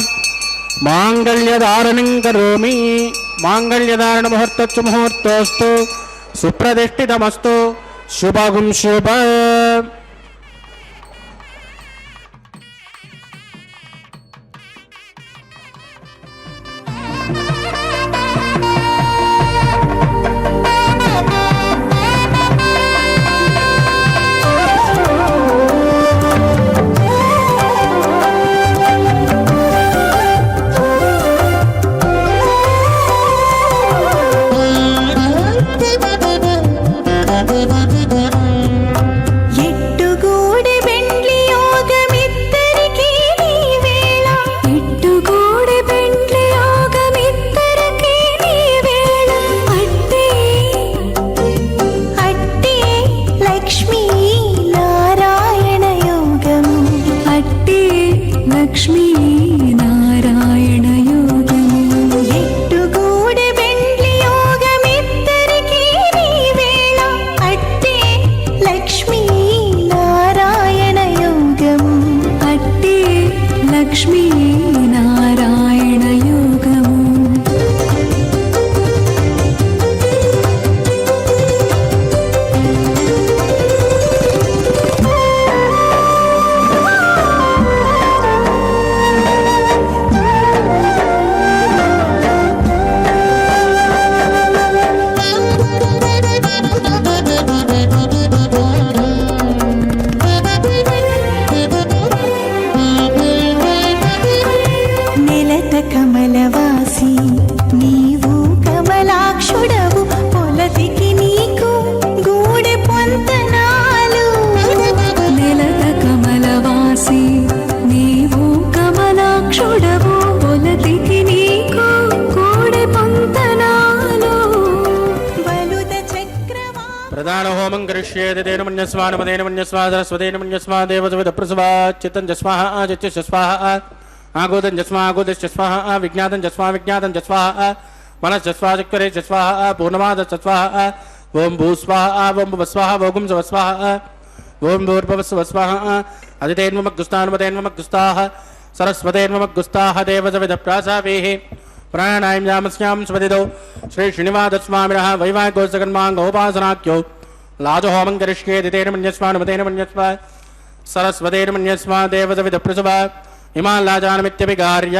ಮಾಂಗಲ್ಯಧಾರಣಂ ಕರೋಮಿ. ಮಾಂಗಲ್ಯಧಾರಣ ಮುಹೂರ್ತಸ್ಸು ಮುಹೂರ್ತೋಸ್ತು ಸುಪ್ರತಿಷ್ಠಿತಮಸ್ತು. ಶುಭಗುಂ ಶುಭ. వాసి నీవు కమలాక్షుడవు పొలతికి నీకు గూడె పొంతనాలు నెలత కమలవాసి నీవు కమలాక్షుడవు పొలతికి నీకు గూడె పొంతనాలు బలుద చక్రవా ప్రధాన హోమం కరిష్యేది తేన మన్యస్వాన మదేన మన్యస్వా సరస్వతేన మన్యస్వా దేవసవిద ప్రసవా చిత్తం జస్వాహ చిత్త స్వాహ ఆగోదం జస్మా ఆగోదశ్చ స్వాహ విజ్ఞాతం జస్మా విజ్ఞాతం జస్వాహ మనశ్చస్వా చక్రే జస్వాహ పూర్ణమాద స్వాహ ఓం భూస్వాహ ఓం భువస్వాహ ఓం సవస్వాహ ఓం భూర్భవస్వాహ అదితేన్మగ్గుస్తాన్మతేన్మగ్గుస్తాహ సరస్వతేన్మగ్గుస్తాహ దేవసవిద ప్రాసావేః ప్రాణాయాం యామస్యాం స్వదిదో శ్రీ శ్రీనివాసస్వామినః వైవాహికోత్సకర్మాంగోపాసనాఖ్యో లాజహోమం కరిష్యేది తేన మన్యస్వానుమతేన మన్యస్వా సరస్వతేన మన్యస్వా దేవసవిద ప్రసవా ఇమాన్ లాజానమిత్యభిగార్య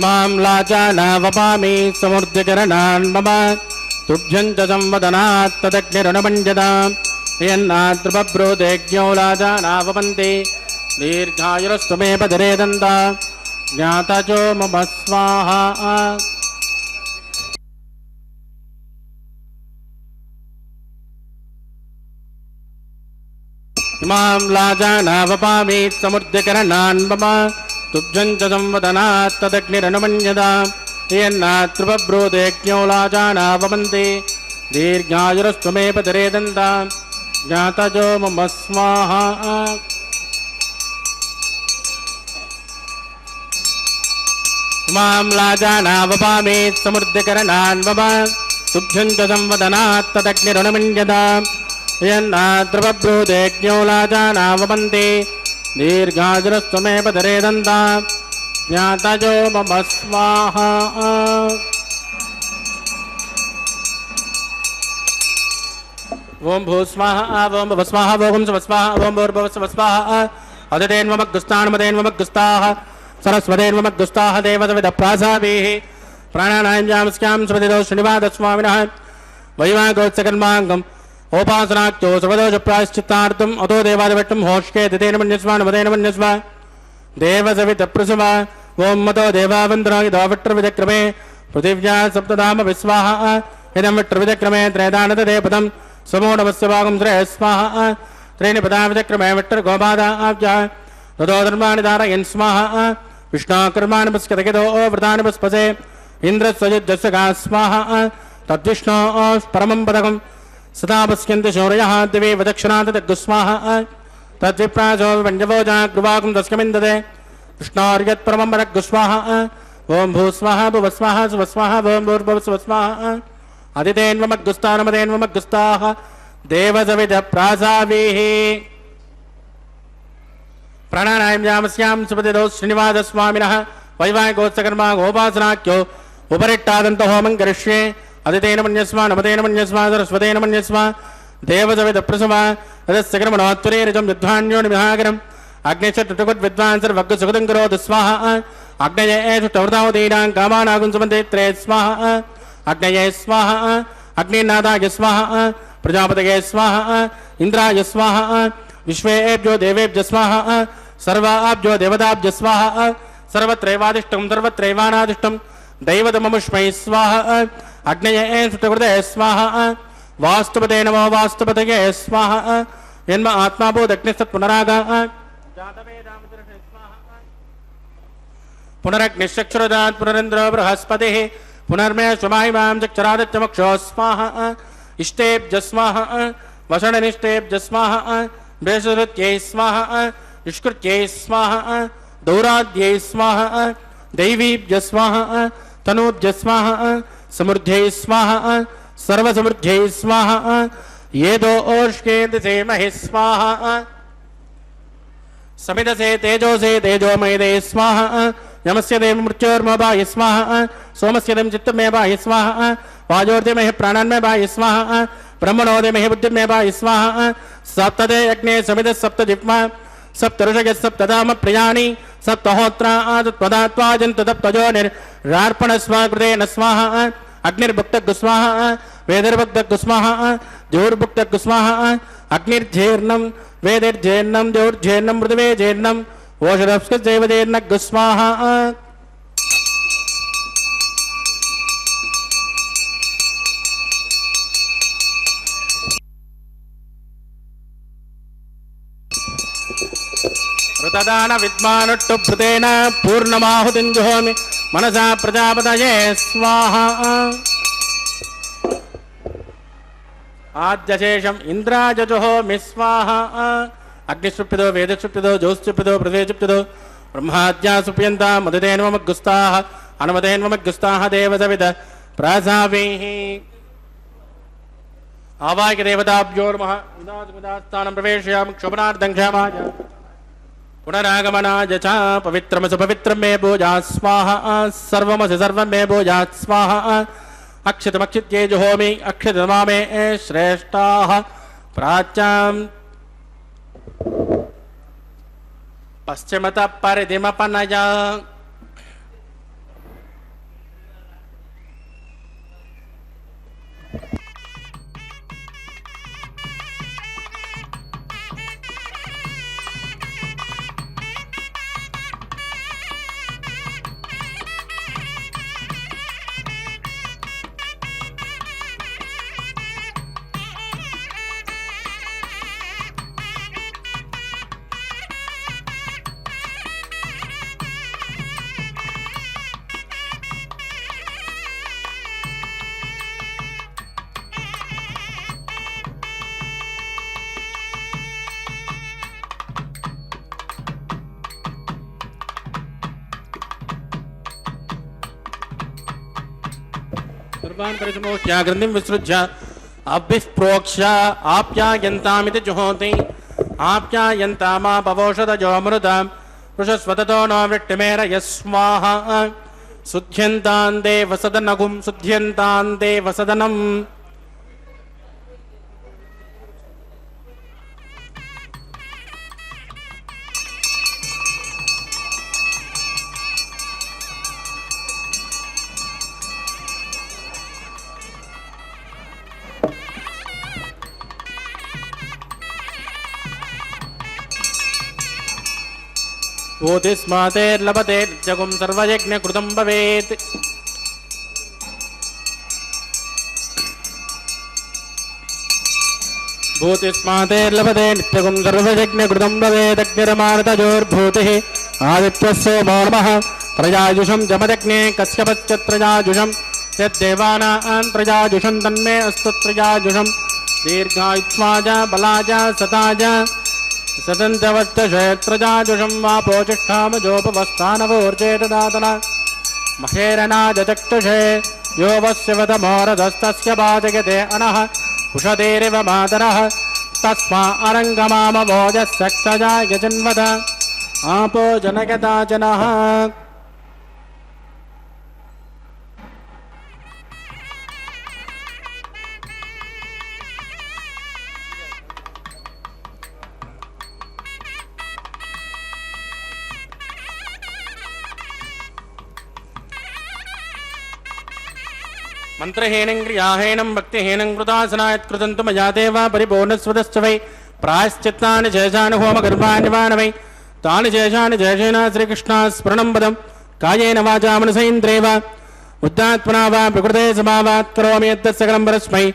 మాం లాజానావపామి సమృద్ధికరణాన్ మమ తుభ్యం చ సంవదనాత్ తదగ్నిరుణమంజదాం యన్నాద్రుపబ్రోదేజ్ఞో లాజానావపంతి దీర్ఘాయురస్తు మే పదరే దంతా జ్ఞాతచో మమ స్వాహా ఇమాం లాజానావపామి సమృద్ధికరణాన్ మమ తుభ్యం చ సంవదనాత్ తదగ్నిరనుమన్యదాం యన్నాద్రుపబ్రోదేజ్ఞో లాజానావపంతి దీర్ఘాయురస్తు మే పదరే దంతా జ్ఞాతచో మమ స్వాహా మాం లాజానావపామి సమృద్ధికరణాన్ మమ తుభ్యం చ సంవదనాత్ తదగ్నిరుణమన్యదాం యన్నాద్రుపబ్రోదేజ్ఞో లాజానావపంతి దీర్ఘాయురస్తు మే పదరే దంతా జ్ఞాతచో మమ స్వాహా ఓం భూస్వాహ ఓం భవస్వాహ ఓం సవస్వాహ ఓం భూర్భవస్వాహ అదితేన్మగ్గుస్తాన్మదేన్మగ్గుస్తాహ సరస్వతేన్మగ్గుస్తాహ దేవసవిద ప్రాసావేః ప్రాణాయాం యామస్యాం స్వదిదో శ్రీనివాసస్వామినః వైవాహికోత్సకర్మాంగం ఓపాసనాఖ్యో సర్వదోష ప్రాయశ్చిత్తార్థం అతో దేవాదివట్టం హోష్కే దితేన మన్యస్వా నమదేన మన్యస్వా దేవసవిత ప్రసవ ఓం మతో దేవావంతరో ఇదో విట్రవిదక్రమే పృథివ్యా సప్తధామ విస్వాహ ఇదం విట్రవిదక్రమే త్రేదానదే పదం సమూఢమస్య భాగం శ్రేయ స్వాహ త్రీణి పదా విదక్రమే విట్రగోపాదాబ్జ తదో ధర్మాణి ధారయన్ స్వాహ విష్ణోకర్మాణి పుష్కతగిదో వృతాని పుష్పసే ఇంద్రస్వయుద్ధస్య స్వాహ తద్విష్ణో పరమం పదకం సదా పశ్యంతి శౌర్యః దివే వదక్షిణాత్ తద్గుస్వాహ తద్విప్రాసో విపంచవోజాగ్రువాకం తస్కమిందదే విష్ణోర్యత్పరమం పరగ్గుస్వాహ ఓం భూస్వాహ భువస్వాహ సువస్వాహ ఓం భూర్భువస్వాహ అదితేన్మగ్గుస్తానమదేన్మగ్గుస్తాహ దేవసవిద ప్రాసావేః ప్రాణాయాం యామస్యాం సుపతిదో శ్రీనివాసస్వామినః వైవాహికోత్సకర్మా గోపాసనాఖ్యో ఉపరిట్టాదంత హోమం కరిష్యే అదితేన మన్యస్వా నమదేన మన్యస్వా సరస్వతేన మన్యస్వా దేవసవిద ప్రసవా తదస్సకర్మణోత్తురేరిజం విద్వాన్యోని విహాగరం అగ్నిశ్చతుర్గత్ విద్వాన్ సర్వగ్గు సుగతం కరోతు స్వాహ అగ్నయే చుట్టవృతావతీనాం కామానాగుం సుమంత్రే స్వాహ అగ్నయే స్వాహ అగ్నినాదాయ స్వాహ ప్రజాపతయే స్వాహ ఇంద్రాయ స్వాహ విశ్వేభ్యో దేవేభ్య స్వాహ సర్వాభ్యో దేవతాభ్య స్వాహ సర్వత్రైవాదిష్టం సర్వత్రైవానాదిష్టం దైవతమముష్మై స్వాహ అగ్నయే సుటకృతయ స్వాహ వాస్తుపతే నమో వాస్తుపతయే స్వాహ యన్మ ఆత్మాభూదగ్నిస్తత్ పునరాగా పునరగ్నిశ్చక్షురదాత్ పునరేంద్రో బృహస్పతిః పునర్మే స్వమాహిమాం చక్షరాదిత్యమక్షో స్వాహ ఇష్టేభ్య స్వాహ వషణనిష్టేభ్య స్వాహ బేషృత్యై స్వాహ నిష్కృత్యై స్వాహ దౌరాద్యై స్వాహ దైవీభ్య స్వాహ తనూభ్య స్వాహ సమృద్ధ్యై స్వాహ సర్వసమృద్ధ్యై స్వాహ ఏదో ఓష్కేంద్రసే మహి స్వాహ సమిదసే తేజోసే తేజోమయదే స్వాహ యమస్య దేవ మృత్యోర్మోభాయ స్వాహ సోమస్య దేవ చిత్తమేభాయ స్వాహ వాయోర్దేమహి ప్రాణాన్మేభాయ స్వాహ బ్రహ్మణోదేమహి బుద్ధిర్మేభాయ స్వాహ సప్తదే యజ్ఞే సమిద సప్త జిహ్వా సప్తఋషయ సప్తధామ ప్రియాణి సప్తహోత్రా ఆదత్వదాత్వాజంత తప్తజో నిర్రార్పణ స్వాకృతేన స్వాహ अग्निर्भुक्तः स्वाहा वेदिर्भुक्तः स्वाहा द्योर्भुक्तः स्वाहा अग्निर्जेर्णं वेदिर्जेर्णं द्योर्जेर्णं मृदवे जेर्णं ओषधस्कैव जेर्णः स्वाहा ऋतदान विद्मानुट्टु भृतेन पूर्णमाहुतिं जुहोमि मनसा प्रजापतये स्वाहा आद्यशेषम् इन्द्राय जुहोमि स्वाहा अग्निशुप्यदो वेदशुप्यदो ज्योतिषुप्यदो पृथ्वीशुप्यदो ब्रह्माद्या सुप्यन्ता मदतेन्वमग्गुस्ताः अनुमतेन्वमग्गुस्ताः देवसविद प्रासावेः आवाह्य देवताभ्यो नमः विदास्थानं प्रवेशयामि क्षोभनार्थं क्षमाय पुनरागमनाय च पवित्रमसु पवित्रं मे भूजा स्वाहा सर्वमसु सर्वं मे भूजा स्वाहा अक्षतमक्षित्ये जुहोमि अक्षतमा मे श्रेष्ठाः प्राच्यां पश्चिमतः परिधिमपनय सर्वान् परिसमोच्य ग्रन्थिं विसृज्य अभिः प्रोक्ष्य आप्यायन्तामिति जुहोति आप्यायन्तामापवोषधजोऽमृतां वृषस्वततो नो वृट्टिमेरय स्वाहा शुध्यन्तां देवसदनगुं शुध्यन्तां देवसदनम् भूतिस्मातेर्लभतेर्जगुं सर्वयज्ञकृतं भवेत् भूतिस्मातेर्लभते नित्यगुं सर्वयज्ञकृतं भवेदग्निरमारतजोर्भूतिः आदित्यस्य नमः त्रयाजुषं जमदग्ने कश्यपश्च त्रयाजुषं यद्देवानां त्रयाजुषं तन्मे अस्तु त्रयाजुषं दीर्घायुष्माज बलाज सताज सतन्तवत्तक्षेत्रजाजुषं वापोचिष्ठामजोपवस्थानवोर्चेतदातन महेरनाजचक्षुषे यो वस्यवतमोरधस्तस्य पाचयते अनः उषधेरिव मातरः तस्मा अरङ्गमामभोजः सक्तजाय जन्वद आपो जनकदाचनः मंत्रहीनं क्रियाहीनं भक्तिहीनं कृतासनायत्कृतं तु मया देव परिपूर्णस्वदश्च वै प्रायश्चित्तानि शेषानि होमकर्माणि वा न वै तानि शेषानि शेषेण श्रीकृष्णा स्मरणं पदं कायेन वाचा मनसेन्द्रियेण बुद्धात्मना वा प्रकृते समावात् करोमि यत्तत्सकलं परस्मै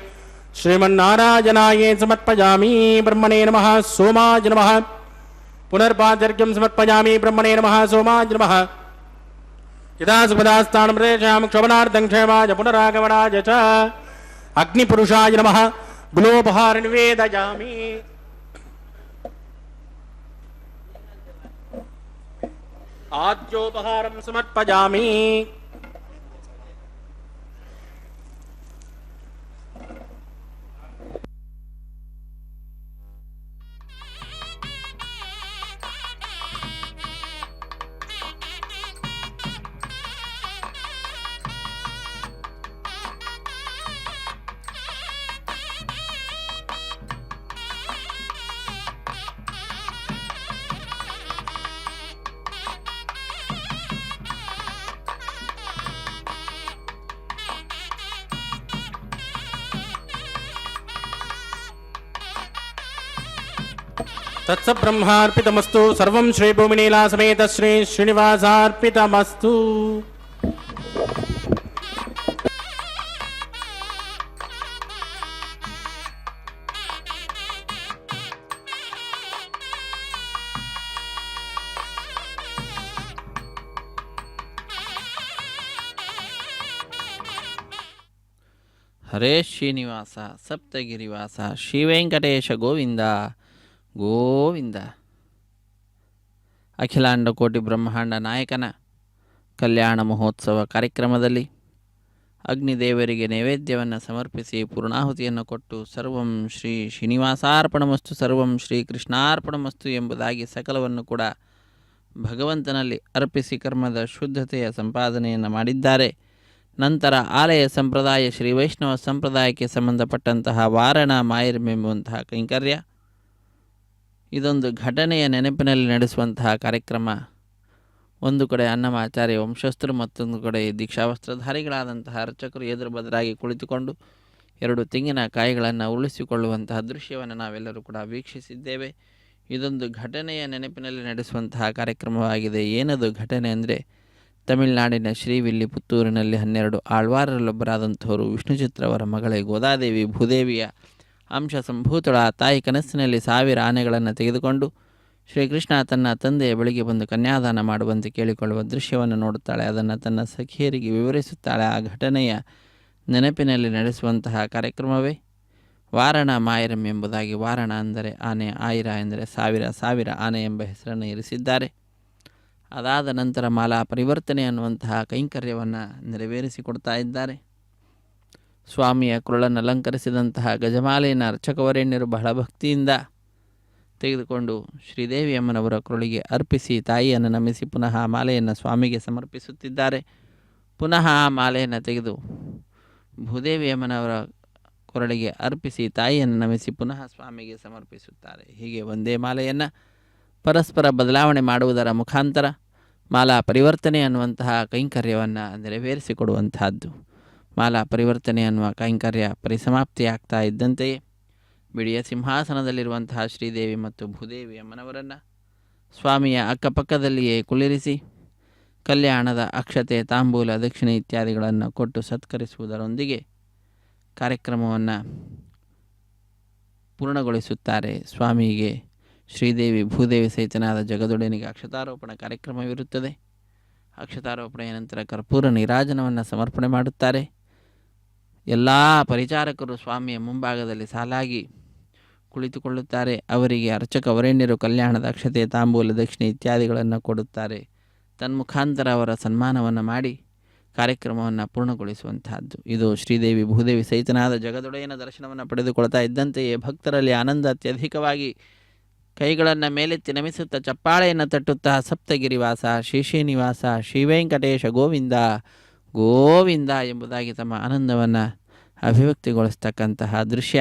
श्रीमन्नारायणाय समर्पयामि ब्रह्मणे नमः सोमाय नमः पुनर्पादर्घ्यं समर्पयामि ब्रह्मणे नमः सोमाय नमः यदा सुपदास्थानं प्रदेशामि क्षोभनार्थं क्षेमाय पुनरागमनाय च अग्निपुरुषाय नमः गुलोपहारं निवेदयामि आद्योपहारं समर्पयामि तत्सब्रह्मार्पितमस्तु सर्वं श्री भूमिनीला समेत श्री श्रीनिवासार्पितमस्तु। ಹರೇ ಶ್ರೀನಿವಾಸ ಸಪ್ತಗಿರಿವಾಸ ಶ್ರೀ ವೆಂಕಟೇಶ ಗೋವಿಂದ ಗೋವಿಂದ. ಅಖಿಲಾಂಡ ಕೋಟಿ ಬ್ರಹ್ಮಾಂಡ ನಾಯಕನ ಕಲ್ಯಾಣ ಮಹೋತ್ಸವ ಕಾರ್ಯಕ್ರಮದಲ್ಲಿ ಅಗ್ನಿದೇವರಿಗೆ ನೈವೇದ್ಯವನ್ನು ಸಮರ್ಪಿಸಿ ಪೂರ್ಣಾಹುತಿಯನ್ನು ಕೊಟ್ಟು ಸರ್ವಂ ಶ್ರೀ ಶ್ರೀನಿವಾಸಾರ್ಪಣಮಸ್ತು ಸರ್ವಂ ಶ್ರೀ ಕೃಷ್ಣಾರ್ಪಣಮಸ್ತು ಎಂಬುದಾಗಿ ಸಕಲವನ್ನು ಕೂಡ ಭಗವಂತನಲ್ಲಿ ಅರ್ಪಿಸಿ ಕರ್ಮದ ಶುದ್ಧತೆಯ ಸಂಪಾದನೆಯನ್ನು ಮಾಡಿದ್ದಾರೆ. ನಂತರ ಆಲಯ ಸಂಪ್ರದಾಯ ಶ್ರೀ ವೈಷ್ಣವ ಸಂಪ್ರದಾಯಕ್ಕೆ ಸಂಬಂಧಪಟ್ಟಂತಹ ವಾರಣ ಮಾಯರ್ಮೆಂಬುವಂತಹ ಕೈಂಕರ್ಯ, ಇದೊಂದು ಘಟನೆಯ ನೆನಪಿನಲ್ಲಿ ನಡೆಸುವಂತಹ ಕಾರ್ಯಕ್ರಮ. ಒಂದು ಕಡೆ ಅನ್ನಮಾಚಾರ್ಯ ವಂಶಸ್ಥರು, ಮತ್ತೊಂದು ಕಡೆ ದೀಕ್ಷಾವಸ್ತ್ರಧಾರಿಗಳಾದಂತಹ ಅರ್ಚಕರು ಎದುರು ಬದಲಾಗಿ ಕುಳಿತುಕೊಂಡು 2 ತೆಂಗಿನಕಾಯಿಗಳನ್ನು ಉರುಳಿಸಿಕೊಳ್ಳುವಂತಹ ದೃಶ್ಯವನ್ನು ನಾವೆಲ್ಲರೂ ಕೂಡ ವೀಕ್ಷಿಸಿದ್ದೇವೆ. ಇದೊಂದು ಘಟನೆಯ ನೆನಪಿನಲ್ಲಿ ನಡೆಸುವಂತಹ ಕಾರ್ಯಕ್ರಮವಾಗಿದೆ. ಏನದು ಘಟನೆ ಅಂದರೆ, ತಮಿಳುನಾಡಿನ ಶ್ರೀವಿಲ್ಲಿಪುತ್ತೂರಿನಲ್ಲಿ 12 ಆಳ್ವಾರರಲ್ಲೊಬ್ಬರಾದಂಥವರು ವಿಷ್ಣುಚಿತ್ರವರ ಮಗಳೇ ಗೋದಾದೇವಿ ಭೂದೇವಿಯ ಅಂಶ ಸಂಭೂತಳ ತಾಯಿ ಕನಸಿನಲ್ಲಿ 1000 ಆನೆಗಳನ್ನು ತೆಗೆದುಕೊಂಡು ಶ್ರೀಕೃಷ್ಣ ತನ್ನ ತಂದೆಯ ಬಳಿಗೆ ಬಂದು ಕನ್ಯಾದಾನ ಮಾಡುವಂತೆ ಕೇಳಿಕೊಳ್ಳುವ ದೃಶ್ಯವನ್ನು ನೋಡುತ್ತಾಳೆ. ಅದನ್ನು ತನ್ನ ಸಖಿಯರಿಗೆ ವಿವರಿಸುತ್ತಾಳೆ. ಆ ಘಟನೆಯ ನೆನಪಿನಲ್ಲಿ ನಡೆಸುವಂತಹ ಕಾರ್ಯಕ್ರಮವೇ ವಾರಣ ಮಾಯರಂ ಎಂಬುದಾಗಿ. ವಾರಣ ಅಂದರೆ ಆನೆ, ಆಯಿರ ಎಂದರೆ 1000 ಆನೆ ಎಂಬ ಹೆಸರನ್ನು ಇರಿಸಿದ್ದಾರೆ. ಅದಾದ ನಂತರ ಮಾಲಾ ಪರಿವರ್ತನೆ ಅನ್ನುವಂತಹ ಕೈಂಕರ್ಯವನ್ನು ನೆರವೇರಿಸಿಕೊಡ್ತಾ ಇದ್ದಾರೆ. ಸ್ವಾಮಿಯ ಕುರಳನ್ನು ಅಲಂಕರಿಸಿದಂತಹ ಗಜಮಾಲೆಯನ್ನು ಅರ್ಚಕವರೇಣ್ಯರು ಬಹಳ ಭಕ್ತಿಯಿಂದ ತೆಗೆದುಕೊಂಡು ಶ್ರೀದೇವಿ ಅಮ್ಮನವರ ಕುರಳಿಗೆ ಅರ್ಪಿಸಿ ತಾಯಿಯನ್ನು ನಮಿಸಿ ಪುನಃ ಆ ಮಾಲೆಯನ್ನು ಸ್ವಾಮಿಗೆ ಸಮರ್ಪಿಸುತ್ತಿದ್ದಾರೆ. ಪುನಃ ಆ ಮಾಲೆಯನ್ನು ತೆಗೆದು ಭೂದೇವಿ ಅಮ್ಮನವರ ಕೊರಳಿಗೆ ಅರ್ಪಿಸಿ ತಾಯಿಯನ್ನು ನಮಿಸಿ ಪುನಃ ಸ್ವಾಮಿಗೆ ಸಮರ್ಪಿಸುತ್ತಾರೆ. ಹೀಗೆ ಒಂದೇ ಮಾಲೆಯನ್ನು ಪರಸ್ಪರ ಬದಲಾವಣೆ ಮಾಡುವುದರ ಮುಖಾಂತರ ಮಾಲಾ ಪರಿವರ್ತನೆ ಅನ್ನುವಂತಹ ಕೈಂಕರ್ಯವನ್ನು ನೆರವೇರಿಸಿಕೊಡುವಂತಹದ್ದು. ಮಾಲಾ ಪರಿವರ್ತನೆ ಅನ್ನುವ ಕೈಂಕರ್ಯ ಪರಿಸಮಾಪ್ತಿಯಾಗ್ತಾ ಇದ್ದಂತೆಯೇ ಬಿಡಿಯ ಸಿಂಹಾಸನದಲ್ಲಿರುವಂತಹ ಶ್ರೀದೇವಿ ಮತ್ತು ಭೂದೇವಿ ಅಮ್ಮನವರನ್ನು ಸ್ವಾಮಿಯ ಅಕ್ಕಪಕ್ಕದಲ್ಲಿಯೇ ಕುಳ್ಳಿರಿಸಿ ಕಲ್ಯಾಣದ ಅಕ್ಷತೆ, ತಾಂಬೂಲ, ದಕ್ಷಿಣೆ ಇತ್ಯಾದಿಗಳನ್ನು ಕೊಟ್ಟು ಸತ್ಕರಿಸುವುದರೊಂದಿಗೆ ಕಾರ್ಯಕ್ರಮವನ್ನು ಪೂರ್ಣಗೊಳಿಸುತ್ತಾರೆ. ಸ್ವಾಮಿಗೆ ಶ್ರೀದೇವಿ ಭೂದೇವಿ ಸಹಿತನಾದ ಜಗದೊಡೆಯನಿಗೆ ಅಕ್ಷತಾರೋಪಣ ಕಾರ್ಯಕ್ರಮವಿರುತ್ತದೆ. ಅಕ್ಷತಾರೋಪಣೆಯ ನಂತರ ಕರ್ಪೂರ ನೀರಾಜನವನ್ನು ಸಮರ್ಪಣೆ ಮಾಡುತ್ತಾರೆ. ಎಲ್ಲ ಪರಿಚಾರಕರು ಸ್ವಾಮಿಯ ಮುಂಭಾಗದಲ್ಲಿ ಸಾಲಾಗಿ ಕುಳಿತುಕೊಳ್ಳುತ್ತಾರೆ. ಅವರಿಗೆ ಅರ್ಚಕ ವರೇಣ್ಯರು ಕಲ್ಯಾಣದ ಅಕ್ಷತೆ, ತಾಂಬೂಲ, ದಕ್ಷಿಣೆ ಇತ್ಯಾದಿಗಳನ್ನು ಕೊಡುತ್ತಾರೆ. ತನ್ಮುಖಾಂತರ ಅವರ ಸನ್ಮಾನವನ್ನು ಮಾಡಿ ಕಾರ್ಯಕ್ರಮವನ್ನು ಪೂರ್ಣಗೊಳಿಸುವಂತಹದ್ದು. ಇದು ಶ್ರೀದೇವಿ ಭೂದೇವಿ ಸಹಿತನಾದ ಜಗದೊಡೆಯನ ದರ್ಶನವನ್ನು ಪಡೆದುಕೊಳ್ತಾ ಇದ್ದಂತೆಯೇ ಭಕ್ತರಲ್ಲಿ ಆನಂದ ಅತ್ಯಧಿಕವಾಗಿ ಕೈಗಳನ್ನು ಮೇಲೆತ್ತಿ ನಮಿಸುತ್ತಾ ಚಪ್ಪಾಳೆಯನ್ನು ತಟ್ಟುತ್ತಾ ಸಪ್ತಗಿರಿವಾಸ ಶ್ರೀ ಶ್ರೀನಿವಾಸ ಶ್ರೀ ವೆಂಕಟೇಶ ಗೋವಿಂದ ಗೋವಿಂದ ಎಂಬುದಾಗಿ ತಮ್ಮ ಆನಂದವನ್ನು ಅಭಿವ್ಯಕ್ತಿಗೊಳಿಸ್ತಕ್ಕಂತಹ ದೃಶ್ಯ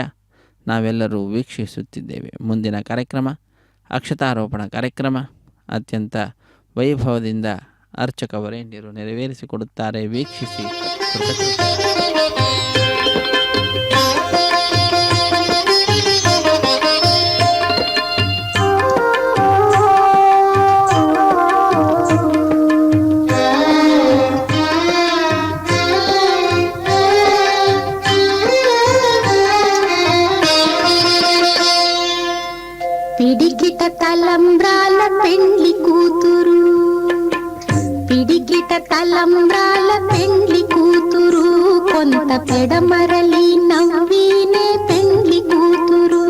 ನಾವೆಲ್ಲರೂ ವೀಕ್ಷಿಸುತ್ತಿದ್ದೇವೆ. ಮುಂದಿನ ಕಾರ್ಯಕ್ರಮ ಅಕ್ಷತಾರೋಪಣ ಕಾರ್ಯಕ್ರಮ ಅತ್ಯಂತ ವೈಭವದಿಂದ ಅರ್ಚಕ ವರೇಣ್ಯರು ನೆರವೇರಿಸಿಕೊಡುತ್ತಾರೆ. ವೀಕ್ಷಿಸಿ. పిడికిట తలంబ్రాల పెండ్లి కూతురు, పిడికిట తలంబ్రాల పెండ్లి కూతురు, కొంత పెడమరలి నవ్వీనే పెండ్లి కూతురు.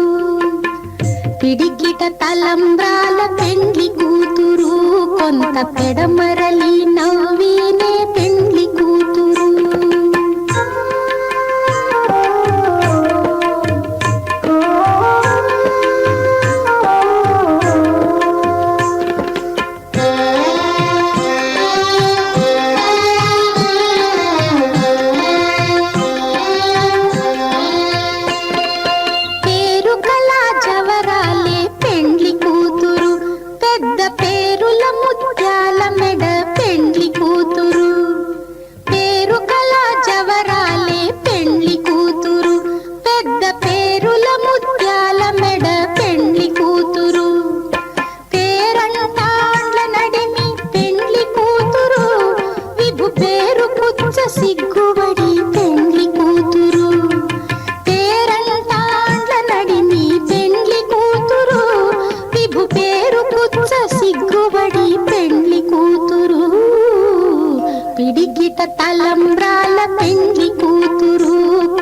పిడికిట తలంబ్రాల పెండ్లి కూతురు, కొంత పెడమరలి నవ్వీనే పెండ్లి కూతురు. ముత్యాల మెడ పెండ్లి కూతురు.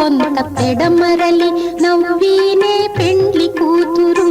కొంత పెడమరలి నవ్వీనే పెండ్లి కూతురు